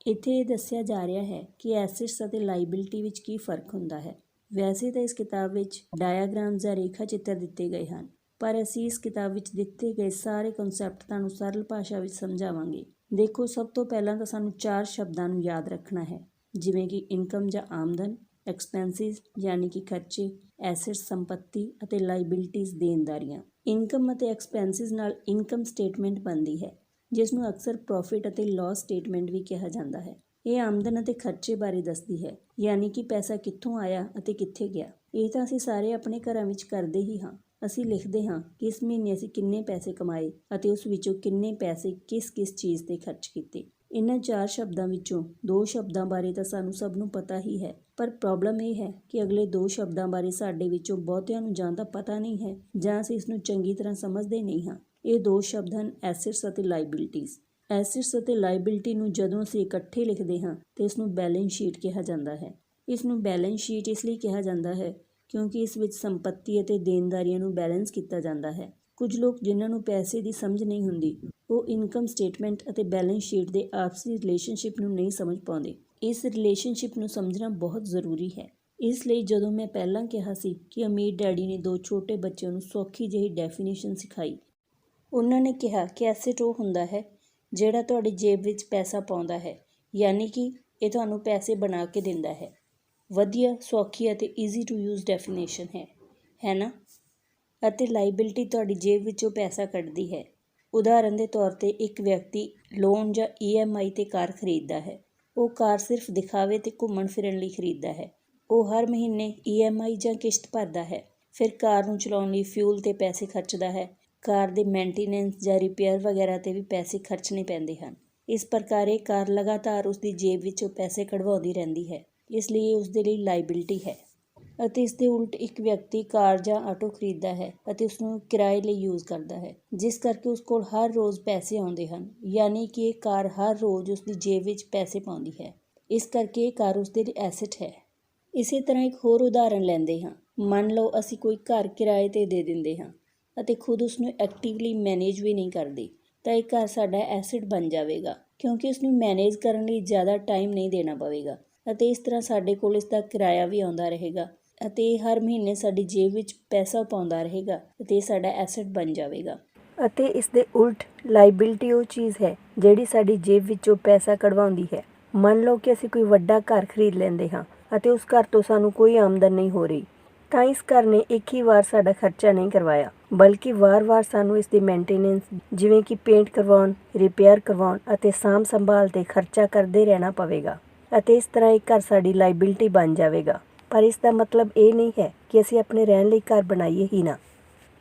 ਇੱਥੇ ਇਹ ਦੱਸਿਆ ਜਾ ਰਿਹਾ ਹੈ ਕਿ ਐਸੈਟਸ ਅਤੇ ਲਾਇਬਿਲਿਟੀ ਵਿੱਚ ਕੀ ਫਰਕ ਹੁੰਦਾ ਹੈ। ਵੈਸੇ ਤਾਂ ਇਸ ਕਿਤਾਬ ਵਿੱਚ ਡਾਇਆਗ੍ਰਾਮਸ ਜਾਂ ਰੇਖਾ ਚਿੱਤਰ ਦਿੱਤੇ ਗਏ ਹਨ, ਪਰ ਅਸੀਂ ਇਸ ਕਿਤਾਬ ਵਿੱਚ ਦਿੱਤੇ ਗਏ ਸਾਰੇ ਕਨਸੈਪਟ ਤੁਹਾਨੂੰ ਸਰਲ ਭਾਸ਼ਾ ਵਿੱਚ ਸਮਝਾਵਾਂਗੇ। ਦੇਖੋ, ਸਭ ਤੋਂ ਪਹਿਲਾਂ ਤਾਂ ਸਾਨੂੰ 4 ਸ਼ਬਦਾਂ ਨੂੰ ਯਾਦ ਰੱਖਣਾ ਹੈ, ਜਿਵੇਂ ਕਿ ਇਨਕਮ ਜਾਂ ਆਮਦਨ, ਐਕਸਪੈਂਸਿਸ ਯਾਨੀ ਕਿ ਖਰਚੇ, ਐਸੈਟਸ ਸੰਪੱਤੀ ਅਤੇ ਲਾਇਬਿਲਿਟੀਜ਼ ਦੇਣਦਾਰੀਆਂ। ਇਨਕਮ ਅਤੇ ਐਕਸਪੈਂਸਿਸ ਨਾਲ ਇਨਕਮ ਸਟੇਟਮੈਂਟ ਬਣਦੀ ਹੈ, ਜਿਸ ਨੂੰ ਅਕਸਰ ਪ੍ਰੋਫਿਟ ਅਤੇ ਲਾਸ ਸਟੇਟਮੈਂਟ ਵੀ ਕਿਹਾ ਜਾਂਦਾ ਹੈ। ਇਹ ਆਮਦਨ ਅਤੇ ਖਰਚੇ ਬਾਰੇ ਦੱਸਦੀ ਹੈ, ਯਾਨੀ ਕਿ ਪੈਸਾ ਕਿੱਥੋਂ ਆਇਆ ਅਤੇ ਕਿੱਥੇ ਗਿਆ। ਇਹ ਤਾਂ ਅਸੀਂ ਸਾਰੇ ਆਪਣੇ ਘਰਾਂ ਵਿੱਚ ਕਰਦੇ ਹੀ ਹਾਂ। ਅਸੀਂ ਲਿਖਦੇ ਹਾਂ ਕਿ ਇਸ ਮਹੀਨੇ ਅਸੀਂ ਕਿੰਨੇ ਪੈਸੇ ਕਮਾਏ ਅਤੇ ਉਸ ਵਿੱਚੋਂ ਕਿੰਨੇ ਪੈਸੇ ਕਿਸ ਚੀਜ਼ 'ਤੇ ਖਰਚ ਕੀਤੇ। ਇਹਨਾਂ 4 ਸ਼ਬਦਾਂ ਵਿੱਚੋਂ 2 ਸ਼ਬਦਾਂ ਬਾਰੇ ਤਾਂ ਸਾਨੂੰ ਸਭ ਨੂੰ ਪਤਾ ਹੀ ਹੈ, ਪਰ ਪ੍ਰੋਬਲਮ ਇਹ ਹੈ ਕਿ ਅਗਲੇ 2 ਸ਼ਬਦਾਂ ਬਾਰੇ ਸਾਡੇ ਵਿੱਚੋਂ ਬਹੁਤਿਆਂ ਨੂੰ ਜਾਂ ਤਾਂ ਪਤਾ ਨਹੀਂ ਹੈ ਜਾਂ ਅਸੀਂ ਇਸ ਨੂੰ ਚੰਗੀ ਤਰ੍ਹਾਂ ਸਮਝਦੇ ਨਹੀਂ ਹਾਂ। ਇਹ 2 ਸ਼ਬਦ ਹਨ ਐਸੈਟਸ ਅਤੇ ਲਾਇਬਿਲਿਟੀਜ਼। ਐਸੈਟਸ ਅਤੇ ਲਾਇਬਿਲਿਟੀ ਨੂੰ ਜਦੋਂ ਅਸੀਂ ਇਕੱਠੇ ਲਿਖਦੇ ਹਾਂ ਤਾਂ ਇਸ ਨੂੰ ਬੈਲੈਂਸ ਸ਼ੀਟ ਕਿਹਾ ਜਾਂਦਾ ਹੈ। ਇਸ ਨੂੰ ਬੈਲੈਂਸ ਸ਼ੀਟ ਇਸ ਲਈ ਕਿਹਾ ਜਾਂਦਾ ਹੈ ਕਿਉਂਕਿ ਇਸ ਵਿੱਚ ਸੰਪੱਤੀ ਅਤੇ ਦੇਣਦਾਰੀਆਂ ਨੂੰ ਬੈਲੈਂਸ ਕੀਤਾ ਜਾਂਦਾ ਹੈ। ਕੁਝ ਲੋਕ ਜਿਨ੍ਹਾਂ ਨੂੰ ਪੈਸੇ ਦੀ ਸਮਝ ਨਹੀਂ ਹੁੰਦੀ, ਉਹ ਇਨਕਮ ਸਟੇਟਮੈਂਟ ਅਤੇ ਬੈਲੈਂਸ ਸ਼ੀਟ ਦੇ ਆਪਸੀ ਰਿਲੇਸ਼ਨਸ਼ਿਪ ਨੂੰ ਨਹੀਂ ਸਮਝ ਪਾਉਂਦੇ। ਇਸ ਰਿਲੇਸ਼ਨਸ਼ਿਪ ਨੂੰ ਸਮਝਣਾ ਬਹੁਤ ਜ਼ਰੂਰੀ ਹੈ। ਇਸ ਲਈ ਜਦੋਂ ਮੈਂ ਪਹਿਲਾਂ ਕਿਹਾ ਸੀ ਕਿ ਅਮੀਰ ਡੈਡੀ ਨੇ 2 ਛੋਟੇ ਬੱਚਿਆਂ ਨੂੰ ਸੌਖੀ ਜਿਹੀ ਡੈਫੀਨੇਸ਼ਨ ਸਿਖਾਈ। ਉਹਨਾਂ ਨੇ ਕਿਹਾ ਕਿ ਐਸੈਟ ਉਹ ਹੁੰਦਾ ਹੈ ਜਿਹੜਾ ਤੁਹਾਡੀ ਜੇਬ ਵਿੱਚ ਪੈਸਾ ਪਾਉਂਦਾ ਹੈ, ਯਾਨੀ ਕਿ ਇਹ ਤੁਹਾਨੂੰ ਪੈਸੇ ਬਣਾ ਕੇ ਦਿੰਦਾ ਹੈ। ਵਧੀਆ, ਸੌਖੀ ਅਤੇ ਈਜ਼ੀ ਟੂ ਯੂਜ਼ ਡੈਫੀਨੇਸ਼ਨ ਹੈ ਨਾ? ਅਤੇ ਲਾਇਬਿਲਿਟੀ ਤੁਹਾਡੀ ਜੇਬ ਵਿੱਚੋਂ ਪੈਸਾ ਕੱਢਦੀ ਹੈ। ਉਦਾਹਰਨ ਦੇ ਤੌਰ 'ਤੇ ਇੱਕ ਵਿਅਕਤੀ ਲੋਨ ਜਾਂ EMI 'ਤੇ ਕਾਰ ਖਰੀਦਦਾ ਹੈ। ਉਹ ਕਾਰ ਸਿਰਫ ਦਿਖਾਵੇ ਤੇ ਘੁੰਮਣ ਫਿਰਨ ਲਈ ਖਰੀਦਦਾ ਹੈ। ਉਹ ਹਰ ਮਹੀਨੇ EMI ਜਾਂ ਕਿਸ਼ਤ ਭਰਦਾ ਹੈ, ਫਿਰ ਕਾਰ ਨੂੰ ਚਲਾਉਣ ਲਈ ਫਿਊਲ 'ਤੇ ਪੈਸੇ ਖਰਚਦਾ ਹੈ। ਕਾਰ ਦੇ ਮੇਨਟੇਨੈਂਸ ਜਾਂ ਰਿਪੇਅਰ ਵਗੈਰਾ 'ਤੇ ਵੀ ਪੈਸੇ ਖਰਚਣੇ ਪੈਂਦੇ ਹਨ। ਇਸ ਪ੍ਰਕਾਰ ਇਹ ਕਾਰ ਲਗਾਤਾਰ ਉਸ ਦੀ ਜੇਬ ਵਿੱਚੋਂ ਪੈਸੇ ਕਢਵਾਉਂਦੀ ਰਹਿੰਦੀ ਹੈ, ਇਸ ਲਈ ਇਹ ਉਸ ਦੇ ਲਈ ਲਾਇਬਿਲਿਟੀ ਹੈ। ਅਤੇ ਇਸ ਦੇ ਉਲਟ ਇੱਕ ਵਿਅਕਤੀ ਕਾਰ ਜਾਂ ਆਟੋ ਖਰੀਦਦਾ ਹੈ ਅਤੇ ਉਸ ਨੂੰ ਕਿਰਾਏ ਲਈ ਯੂਜ਼ ਕਰਦਾ ਹੈ, ਜਿਸ ਕਰਕੇ ਉਸ ਕੋਲ ਹਰ ਰੋਜ਼ ਪੈਸੇ ਆਉਂਦੇ ਹਨ, ਯਾਨੀ ਕਿ ਇਹ ਕਾਰ ਹਰ ਰੋਜ਼ ਉਸ ਦੀ ਜੇਬ ਵਿੱਚ ਪੈਸੇ ਪਾਉਂਦੀ ਹੈ। ਇਸ ਕਰਕੇ ਇਹ ਕਾਰ ਉਸ ਦੇ ਲਈ ਐਸੈਟ ਹੈ। ਇਸੇ ਤਰ੍ਹਾਂ ਇੱਕ ਹੋਰ ਉਦਾਹਰਨ ਲੈਂਦੇ ਹਾਂ। ਮੰਨ ਲਓ ਅਸੀਂ ਕੋਈ ਘਰ ਕਿਰਾਏ 'ਤੇ ਦੇ ਦਿੰਦੇ ਹਾਂ ਅਤੇ ਖੁਦ ਉਸ ਨੂੰ ਐਕਟਿਵਲੀ ਮੈਨੇਜ ਵੀ ਨਹੀਂ ਕਰਦੇ, ਤਾਂ ਇਹ ਘਰ ਸਾਡਾ ਐਸੈਟ ਬਣ ਜਾਵੇਗਾ, ਕਿਉਂਕਿ ਉਸ ਨੂੰ ਮੈਨੇਜ ਕਰਨ ਲਈ ਜ਼ਿਆਦਾ ਟਾਈਮ ਨਹੀਂ ਦੇਣਾ ਪਵੇਗਾ ਅਤੇ ਇਸ ਤਰ੍ਹਾਂ ਸਾਡੇ ਕੋਲ ਇਸ ਦਾ ਕਿਰਾਇਆ ਵੀ ਆਉਂਦਾ ਰਹੇਗਾ ਅਤੇ ਇਹ ਹਰ ਮਹੀਨੇ ਸਾਡੀ ਜੇਬ ਵਿੱਚ ਪੈਸਾ ਪਾਉਂਦਾ ਰਹੇਗਾ ਅਤੇ ਇਹ ਸਾਡਾ ਐਸੈਟ ਬਣ ਜਾਵੇਗਾ। ਅਤੇ ਇਸ ਦੇ ਉਲਟ ਲਾਇਬਿਲਿਟੀ ਉਹ ਚੀਜ਼ ਹੈ ਜਿਹੜੀ ਸਾਡੀ ਜੇਬ ਵਿੱਚੋਂ ਪੈਸਾ ਕਢਵਾਉਂਦੀ ਹੈ। ਮੰਨ ਲਓ ਕਿ ਅਸੀਂ ਕੋਈ ਵੱਡਾ ਘਰ ਖਰੀਦ ਲੈਂਦੇ ਹਾਂ ਅਤੇ ਉਸ ਘਰ ਤੋਂ ਸਾਨੂੰ ਕੋਈ ਆਮਦਨ ਨਹੀਂ ਹੋ ਰਹੀ, ਤਾਂ ਇਸ ਘਰ ਨੇ ਇੱਕ ਹੀ ਵਾਰ ਸਾਡਾ ਖਰਚਾ ਨਹੀਂ ਕਰਵਾਇਆ, ਬਲਕਿ ਵਾਰ-ਵਾਰ ਸਾਨੂੰ ਇਸ ਦੀ ਮੇਨਟੇਨੈਂਸ, ਜਿਵੇਂ ਕਿ ਪੇਂਟ ਕਰਵਾਉਣ, ਰਿਪੇਅਰ ਕਰਵਾਉਣ ਅਤੇ ਸਾਂਭ ਸੰਭਾਲ 'ਤੇ ਖਰਚਾ ਕਰਦੇ ਰਹਿਣਾ ਪਵੇਗਾ ਅਤੇ ਇਸ ਤਰ੍ਹਾਂ ਇਹ ਘਰ ਸਾਡੀ ਲਾਇਬਿਲਿਟੀ ਬਣ ਜਾਵੇਗਾ। ਪਰ ਇਸ ਦਾ ਮਤਲਬ ਇਹ ਨਹੀਂ ਹੈ ਕਿ ਅਸੀਂ ਆਪਣੇ ਰਹਿਣ ਲਈ ਘਰ ਬਣਾਈਏ ਹੀ ਨਾ।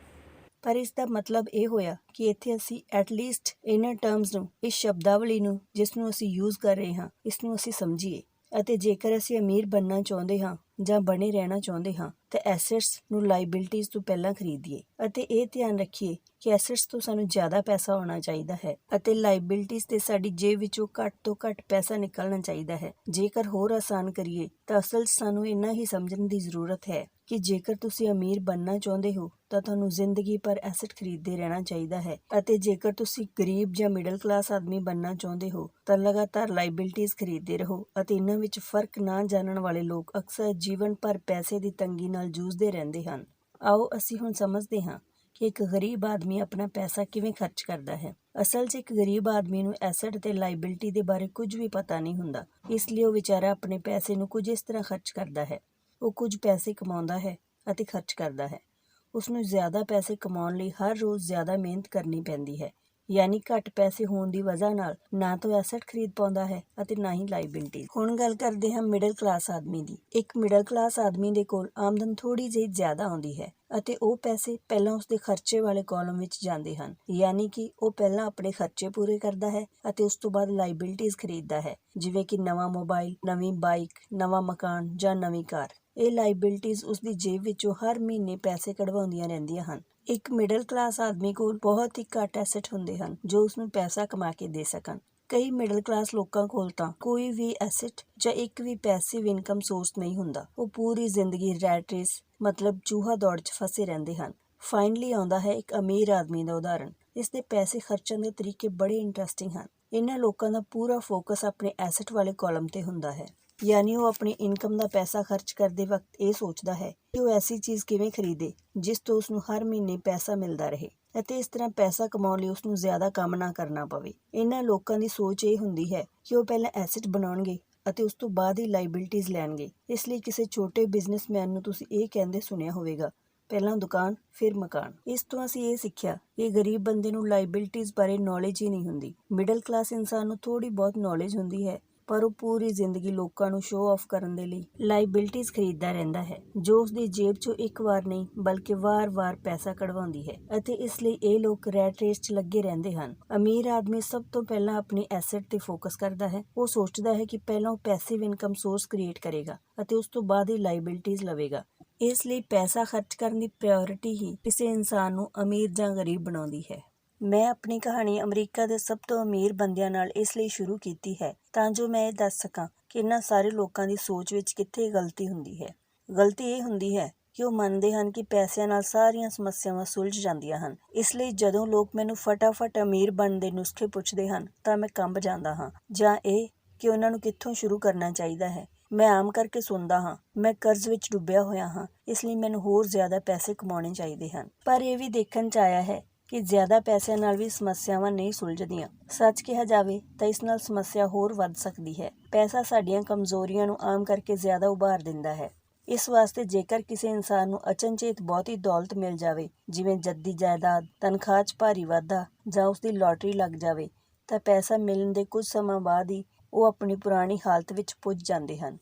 ਪਰ ਇਸ ਦਾ ਮਤਲਬ ਇਹ ਹੋਇਆ ਕਿ ਇੱਥੇ ਅਸੀਂ ਐਟਲੀਸਟ ਇਹਨਾਂ ਟਰਮਸ ਨੂੰ, ਇਸ ਸ਼ਬਦਾਵਲੀ ਨੂੰ ਜਿਸ ਨੂੰ ਅਸੀਂ ਯੂਜ਼ ਕਰ ਰਹੇ ਹਾਂ, ਇਸ ਨੂੰ ਅਸੀਂ ਸਮਝੀਏ। ਅਤੇ ਜੇਕਰ ਅਸੀਂ ਅਮੀਰ ਬਣਨਾ ਚਾਹੁੰਦੇ ਹਾਂ ਜਾਂ ਬਣੇ ਰਹਿਣਾ ਚਾਹੁੰਦੇ ਹਾਂ ਤਾਂ ਐਸੈਟਸ ਨੂੰ ਲਾਇਬਿਲਿਟੀਜ਼ ਤੋਂ ਪਹਿਲਾਂ ਖਰੀਦੀਏ ਅਤੇ ਇਹ ਧਿਆਨ ਰੱਖੀਏ ਕਿ ਐਸੈਟਸ ਤੋਂ ਸਾਨੂੰ ਜ਼ਿਆਦਾ ਪੈਸਾ ਆਉਣਾ ਚਾਹੀਦਾ ਹੈ ਅਤੇ ਲਾਇਬਿਲਿਟੀਜ਼ 'ਤੇ ਸਾਡੀ ਜੇਬ ਵਿੱਚੋਂ ਘੱਟ ਤੋਂ ਘੱਟ ਪੈਸਾ ਨਿਕਲਣਾ ਚਾਹੀਦਾ ਹੈ। ਜੇਕਰ ਹੋਰ ਆਸਾਨ ਕਰੀਏ ਤਾਂ ਅਸਲ 'ਚ ਸਾਨੂੰ ਇੰਨਾ ਹੀ ਸਮਝਣ ਦੀ ਜ਼ਰੂਰਤ ਹੈ ਕਿ ਜੇਕਰ ਤੁਸੀਂ ਅਮੀਰ ਬਣਨਾ ਚਾਹੁੰਦੇ ਹੋ ਤਾਂ ਤੁਹਾਨੂੰ ਜ਼ਿੰਦਗੀ ਭਰ ਐਸਟ ਖਰੀਦਦੇ ਰਹਿਣਾ ਚਾਹੀਦਾ ਹੈ, ਅਤੇ ਜੇਕਰ ਤੁਸੀਂ ਗਰੀਬ ਜਾਂ ਮਿਡਲ ਕਲਾਸ ਆਦਮੀ ਬਣਨਾ ਚਾਹੁੰਦੇ ਹੋ ਤਾਂ ਲਗਾਤਾਰ ਲਾਇਬਿਲਟੀਜ਼ ਖਰੀਦਦੇ ਰਹੋ। ਅਤੇ ਇਹਨਾਂ ਵਿੱਚ ਫਰਕ ਨਾ ਜਾਣਨ ਵਾਲੇ ਲੋਕ ਅਕਸਰ ਜੀਵਨ ਭਰ ਪੈਸੇ ਦੀ ਤੰਗੀ ਨਾਲ ਜੂਝਦੇ ਰਹਿੰਦੇ ਹਨ। ਆਓ ਅਸੀਂ ਹੁਣ ਸਮਝਦੇ ਹਾਂ ਕਿ ਇੱਕ ਗਰੀਬ ਆਦਮੀ ਆਪਣਾ ਪੈਸਾ ਕਿਵੇਂ ਖਰਚ ਕਰਦਾ ਹੈ। ਅਸਲ 'ਚ ਇੱਕ ਗਰੀਬ ਆਦਮੀ ਨੂੰ ਐਸਟ ਤੇ ਲਾਇਬਿਲਟੀ ਦੇ ਬਾਰੇ ਕੁਝ ਵੀ ਪਤਾ ਨਹੀਂ ਹੁੰਦਾ, ਇਸ ਲਈ ਉਹ ਵਿਚਾਰਾ ਆਪਣੇ ਪੈਸੇ ਨੂੰ ਕੁਝ ਇਸ ਤਰ੍ਹਾਂ ਖਰਚ ਕਰਦਾ ਹੈ। ਉਹ ਕੁਝ ਪੈਸੇ ਕਮਾਉਂਦਾ ਹੈ ਅਤੇ ਖਰਚ ਕਰਦਾ ਹੈ। ਉਸਨੂੰ ਜ਼ਿਆਦਾ ਪੈਸੇ ਕਮਾਉਣ ਲਈ ਹਰ ਰੋਜ਼ ਜ਼ਿਆਦਾ ਮਿਹਨਤ ਕਰਨੀ ਪੈਂਦੀ ਹੈ, ਯਾਨੀ ਘੱਟ ਪੈਸੇ ਹੋਣ ਦੀ ਵਜ੍ਹਾ ਨਾਲ ਨਾ ਤਾਂ ਐਸਟ ਖਰੀਦ ਪਾਉਂਦਾ ਹੈ ਅਤੇ ਨਾ ਹੀ ਲਾਇਬਿਲਟੀ। ਹੁਣ ਗੱਲ ਕਰਦੇ ਹਾਂ ਮਿਡਲ ਕਲਾਸ ਆਦਮੀ ਦੀ। ਇੱਕ ਮਿਡਲ ਕਲਾਸ ਆਦਮੀ ਦੇ ਕੋਲ ਆਮਦਨ ਥੋੜੀ ਜਿਹੀ ਜ਼ਿਆਦਾ ਆਉਂਦੀ ਹੈ ਅਤੇ ਉਹ ਪੈਸੇ ਪਹਿਲਾਂ ਉਸਦੇ ਖਰਚੇ ਵਾਲੇ ਕਾਲਮ ਵਿੱਚ ਜਾਂਦੇ ਹਨ, ਯਾਨੀ ਕਿ ਉਹ ਪਹਿਲਾਂ ਆਪਣੇ ਖਰਚੇ ਪੂਰੇ ਕਰਦਾ ਹੈ ਅਤੇ ਉਸ ਤੋਂ ਬਾਅਦ ਲਾਇਬਿਲਟੀਜ਼ ਖਰੀਦਦਾ ਹੈ, ਜਿਵੇਂ ਕਿ ਨਵਾਂ ਮੋਬਾਈਲ, ਨਵੀਂ ਬਾਈਕ, ਨਵਾਂ ਮਕਾਨ ਜਾਂ ਨਵੀਂ ਕਾਰ। ਇਹ ਲਾਇਬਿਲਟੀਜ਼ ਉਸਦੀ ਜੇਬ ਵਿੱਚੋਂ ਹਰ ਮਹੀਨੇ ਪੈਸੇ ਕਢਵਾਉਂਦੀਆਂ ਰਹਿੰਦੀਆਂ ਹਨ। ਇੱਕ ਮਿਡਲ ਕਲਾਸ ਆਦਮੀ ਕੋਲ ਬਹੁਤ ਹੀ ਘੱਟ ਐਸਟ ਹੁੰਦੇ ਹਨ ਜੋ ਉਸਨੂੰ ਪੈਸਾ ਕਮਾ ਕੇ ਦੇ ਸਕਣ। ਕਈ ਮਿਡਲ ਕਲਾਸ ਲੋਕਾਂ ਕੋਲ ਤਾਂ ਕੋਈ ਵੀ ਐਸਟ ਜਾਂ ਇੱਕ ਵੀ ਪੈਸਿਵ ਇਨਕਮ ਸੋਰਸ ਨਹੀਂ ਹੁੰਦਾ। ਉਹ ਪੂਰੀ ਜ਼ਿੰਦਗੀ ਰੈਟ ਰੇਸ ਮਤਲਬ ਚੂਹਾ ਦੌੜ 'ਚ ਫਸੇ ਰਹਿੰਦੇ ਹਨ। ਫਾਈਨਲੀ ਆਉਂਦਾ ਹੈ ਇੱਕ ਅਮੀਰ ਆਦਮੀ ਦਾ ਉਦਾਹਰਣ। ਇਸ ਦੇ ਪੈਸੇ ਖਰਚਣ ਦੇ ਤਰੀਕੇ ਬੜੇ ਇੰਟਰਸਟਿੰਗ ਹਨ। ਇਹਨਾਂ ਲੋਕਾਂ ਦਾ ਪੂਰਾ ਫੋਕਸ ਆਪਣੇ ਐਸਟ ਵਾਲੇ ਕਾਲਮ ਤੇ ਹੁੰਦਾ ਹੈ, ਯਾਨੀ ਉਹ ਆਪਣੀ ਇਨਕਮ ਦਾ ਪੈਸਾ ਖਰਚ ਕਰਦੇ ਵਕਤ ਇਹ ਸੋਚਦਾ ਹੈ ਕਿ ਉਹ ਐਸੀ ਚੀਜ਼ ਕਿਵੇਂ ਖਰੀਦੇ ਜਿਸ ਤੋਂ ਉਸਨੂੰ ਹਰ ਮਹੀਨੇ ਪੈਸਾ ਮਿਲਦਾ ਰਹੇ ਅਤੇ ਇਸ ਤਰ੍ਹਾਂ ਪੈਸਾ ਕਮਾਉਣ ਲਈ ਉਸਨੂੰ ਜ਼ਿਆਦਾ ਕੰਮ ਨਾ ਕਰਨਾ ਪਵੇ। ਇਹਨਾਂ ਲੋਕਾਂ ਦੀ ਸੋਚ ਇਹ ਹੁੰਦੀ ਹੈ ਕਿ ਉਹ ਪਹਿਲਾਂ ਐਸਟ ਬਣਾਉਣਗੇ ਅਤੇ ਉਸ ਤੋਂ ਬਾਅਦ ਹੀ ਲਾਇਬਿਲਟੀਜ਼ ਲੈਣਗੇ। ਇਸ ਲਈ ਕਿਸੇ ਛੋਟੇ ਬਿਜ਼ਨਸਮੈਨ ਨੂੰ ਤੁਸੀਂ ਇਹ ਕਹਿੰਦੇ ਸੁਣਿਆ ਹੋਵੇਗਾ, ਪਹਿਲਾਂ ਦੁਕਾਨ ਫਿਰ ਮਕਾਨ। ਇਸ ਤੋਂ ਅਸੀਂ ਇਹ ਸਿੱਖਿਆ ਕਿ ਗਰੀਬ ਬੰਦੇ ਨੂੰ ਲਾਇਬਿਲਟੀਜ਼ ਬਾਰੇ ਨੌਲੇਜ ਹੀ ਨਹੀਂ ਹੁੰਦੀ। ਮਿਡਲ ਕਲਾਸ ਇਨਸਾਨ ਨੂੰ ਥੋੜੀ ਬਹੁਤ ਨੌਲੇਜ ਹੁੰਦੀ ਹੈ, ਪਰ ਉਹ ਪੂਰੀ ਜ਼ਿੰਦਗੀ ਲੋਕਾਂ ਨੂੰ ਸ਼ੋਅ ਆਫ ਕਰਨ ਦੇ ਲਈ ਲਾਇਬਿਲਟੀਜ਼ ਖਰੀਦਦਾ ਰਹਿੰਦਾ ਹੈ, ਜੋ ਉਸਦੀ ਜੇਬ 'ਚੋਂ ਇੱਕ ਵਾਰ ਨਹੀਂ ਬਲਕਿ ਵਾਰ-ਵਾਰ ਪੈਸਾ ਕਢਵਾਉਂਦੀ ਹੈ, ਅਤੇ ਇਸ ਲਈ ਇਹ ਲੋਕ ਰੈਟ ਰੇਸ 'ਚ ਲੱਗੇ ਰਹਿੰਦੇ ਹਨ। ਅਮੀਰ ਆਦਮੀ ਸਭ ਤੋਂ ਪਹਿਲਾਂ ਆਪਣੀ ਐਸਟ ਤੇ ਫੋਕਸ ਕਰਦਾ ਹੈ। ਉਹ ਸੋਚਦਾ ਹੈ ਕਿ ਪਹਿਲਾਂ ਉਹ ਪੈਸਿਵ ਇਨਕਮ ਸੋਰਸ ਕ੍ਰੀਏਟ ਕਰੇਗਾ ਅਤੇ ਉਸ ਤੋਂ ਬਾਅਦ ਹੀ ਲਾਇਬਿਲਟੀਜ਼ ਲਵੇਗਾ। ਇਸ ਲਈ ਪੈਸਾ ਖਰਚ ਕਰਨ ਦੀ ਪ੍ਰਾਇੋਰਿਟੀ ਹੀ ਕਿਸੇ ਇਨਸਾਨ ਨੂੰ ਅਮੀਰ ਜਾਂ ਗਰੀਬ ਬਣਾਉਂਦੀ ਹੈ। ਮੈਂ ਆਪਣੀ ਕਹਾਣੀ ਅਮਰੀਕਾ ਦੇ ਸਭ ਤੋਂ ਅਮੀਰ ਬੰਦਿਆਂ ਨਾਲ ਇਸ ਲਈ ਸ਼ੁਰੂ ਕੀਤੀ ਹੈ ਤਾਂ ਜੋ ਮੈਂ ਇਹ ਦੱਸ ਸਕਾਂ ਕਿ ਇਹਨਾਂ ਸਾਰੇ ਲੋਕਾਂ ਦੀ ਸੋਚ ਵਿੱਚ ਕਿੱਥੇ ਗਲਤੀ ਹੁੰਦੀ ਹੈ। ਗਲਤੀ ਇਹ ਹੁੰਦੀ ਹੈ ਕਿ ਉਹ ਮੰਨਦੇ ਹਨ ਕਿ ਪੈਸਿਆਂ ਨਾਲ ਸਾਰੀਆਂ ਸਮੱਸਿਆਵਾਂ ਸੁਲਝ ਜਾਂਦੀਆਂ ਹਨ। ਇਸ ਲਈ ਜਦੋਂ ਲੋਕ ਮੈਨੂੰ ਫਟਾਫਟ ਅਮੀਰ ਬਣਨ ਦੇ ਨੁਸਖੇ ਪੁੱਛਦੇ ਹਨ ਤਾਂ ਮੈਂ ਕੰਬ ਜਾਂਦਾ ਹਾਂ, ਜਾਂ ਇਹ ਕਿ ਉਹਨਾਂ ਨੂੰ ਕਿੱਥੋਂ ਸ਼ੁਰੂ ਕਰਨਾ ਚਾਹੀਦਾ ਹੈ। ਮੈਂ ਆਮ ਕਰਕੇ ਸੁਣਦਾ ਹਾਂ, ਮੈਂ ਕਰਜ਼ ਵਿੱਚ ਡੁੱਬਿਆ ਹੋਇਆ ਹਾਂ, ਇਸ ਲਈ ਮੈਨੂੰ ਹੋਰ ਜ਼ਿਆਦਾ ਪੈਸੇ ਕਮਾਉਣੇ ਚਾਹੀਦੇ ਹਨ। ਪਰ ਇਹ ਵੀ ਦੇਖਣ 'ਚ ਆਇਆ ਹੈ ਕਿ ਜ਼ਿਆਦਾ ਪੈਸਿਆਂ ਨਾਲ ਵੀ ਸਮੱਸਿਆਵਾਂ ਨਹੀਂ ਸੁਲਝਦੀਆਂ। ਸੱਚ ਕਿਹਾ ਜਾਵੇ ਤਾਂ ਇਸ ਨਾਲ ਸਮੱਸਿਆ ਹੋਰ ਵੱਧ ਸਕਦੀ ਹੈ। ਪੈਸਾ ਸਾਡੀਆਂ ਕਮਜ਼ੋਰੀਆਂ ਨੂੰ ਆਮ ਕਰਕੇ ਜ਼ਿਆਦਾ ਉਭਾਰ ਦਿੰਦਾ ਹੈ। ਇਸ ਵਾਸਤੇ ਜੇਕਰ ਕਿਸੇ ਇਨਸਾਨ ਨੂੰ ਅਚਨਚੇਤ ਬਹੁਤੀ ਦੌਲਤ ਮਿਲ ਜਾਵੇ, ਜਿਵੇਂ ਜੱਦੀ ਜਾਇਦਾਦ, ਤਨਖਾਹ 'ਚ ਭਾਰੀ ਵਾਧਾ ਜਾਂ ਉਸਦੀ ਲਾਟਰੀ ਲੱਗ ਜਾਵੇ, ਤਾਂ ਪੈਸਾ ਮਿਲਣ ਦੇ ਕੁਝ ਸਮਾਂ ਬਾਅਦ ਹੀ ਉਹ ਆਪਣੀ ਪੁਰਾਣੀ ਹਾਲਤ ਵਿੱਚ ਪੁੱਜ ਜਾਂਦੇ ਹਨ,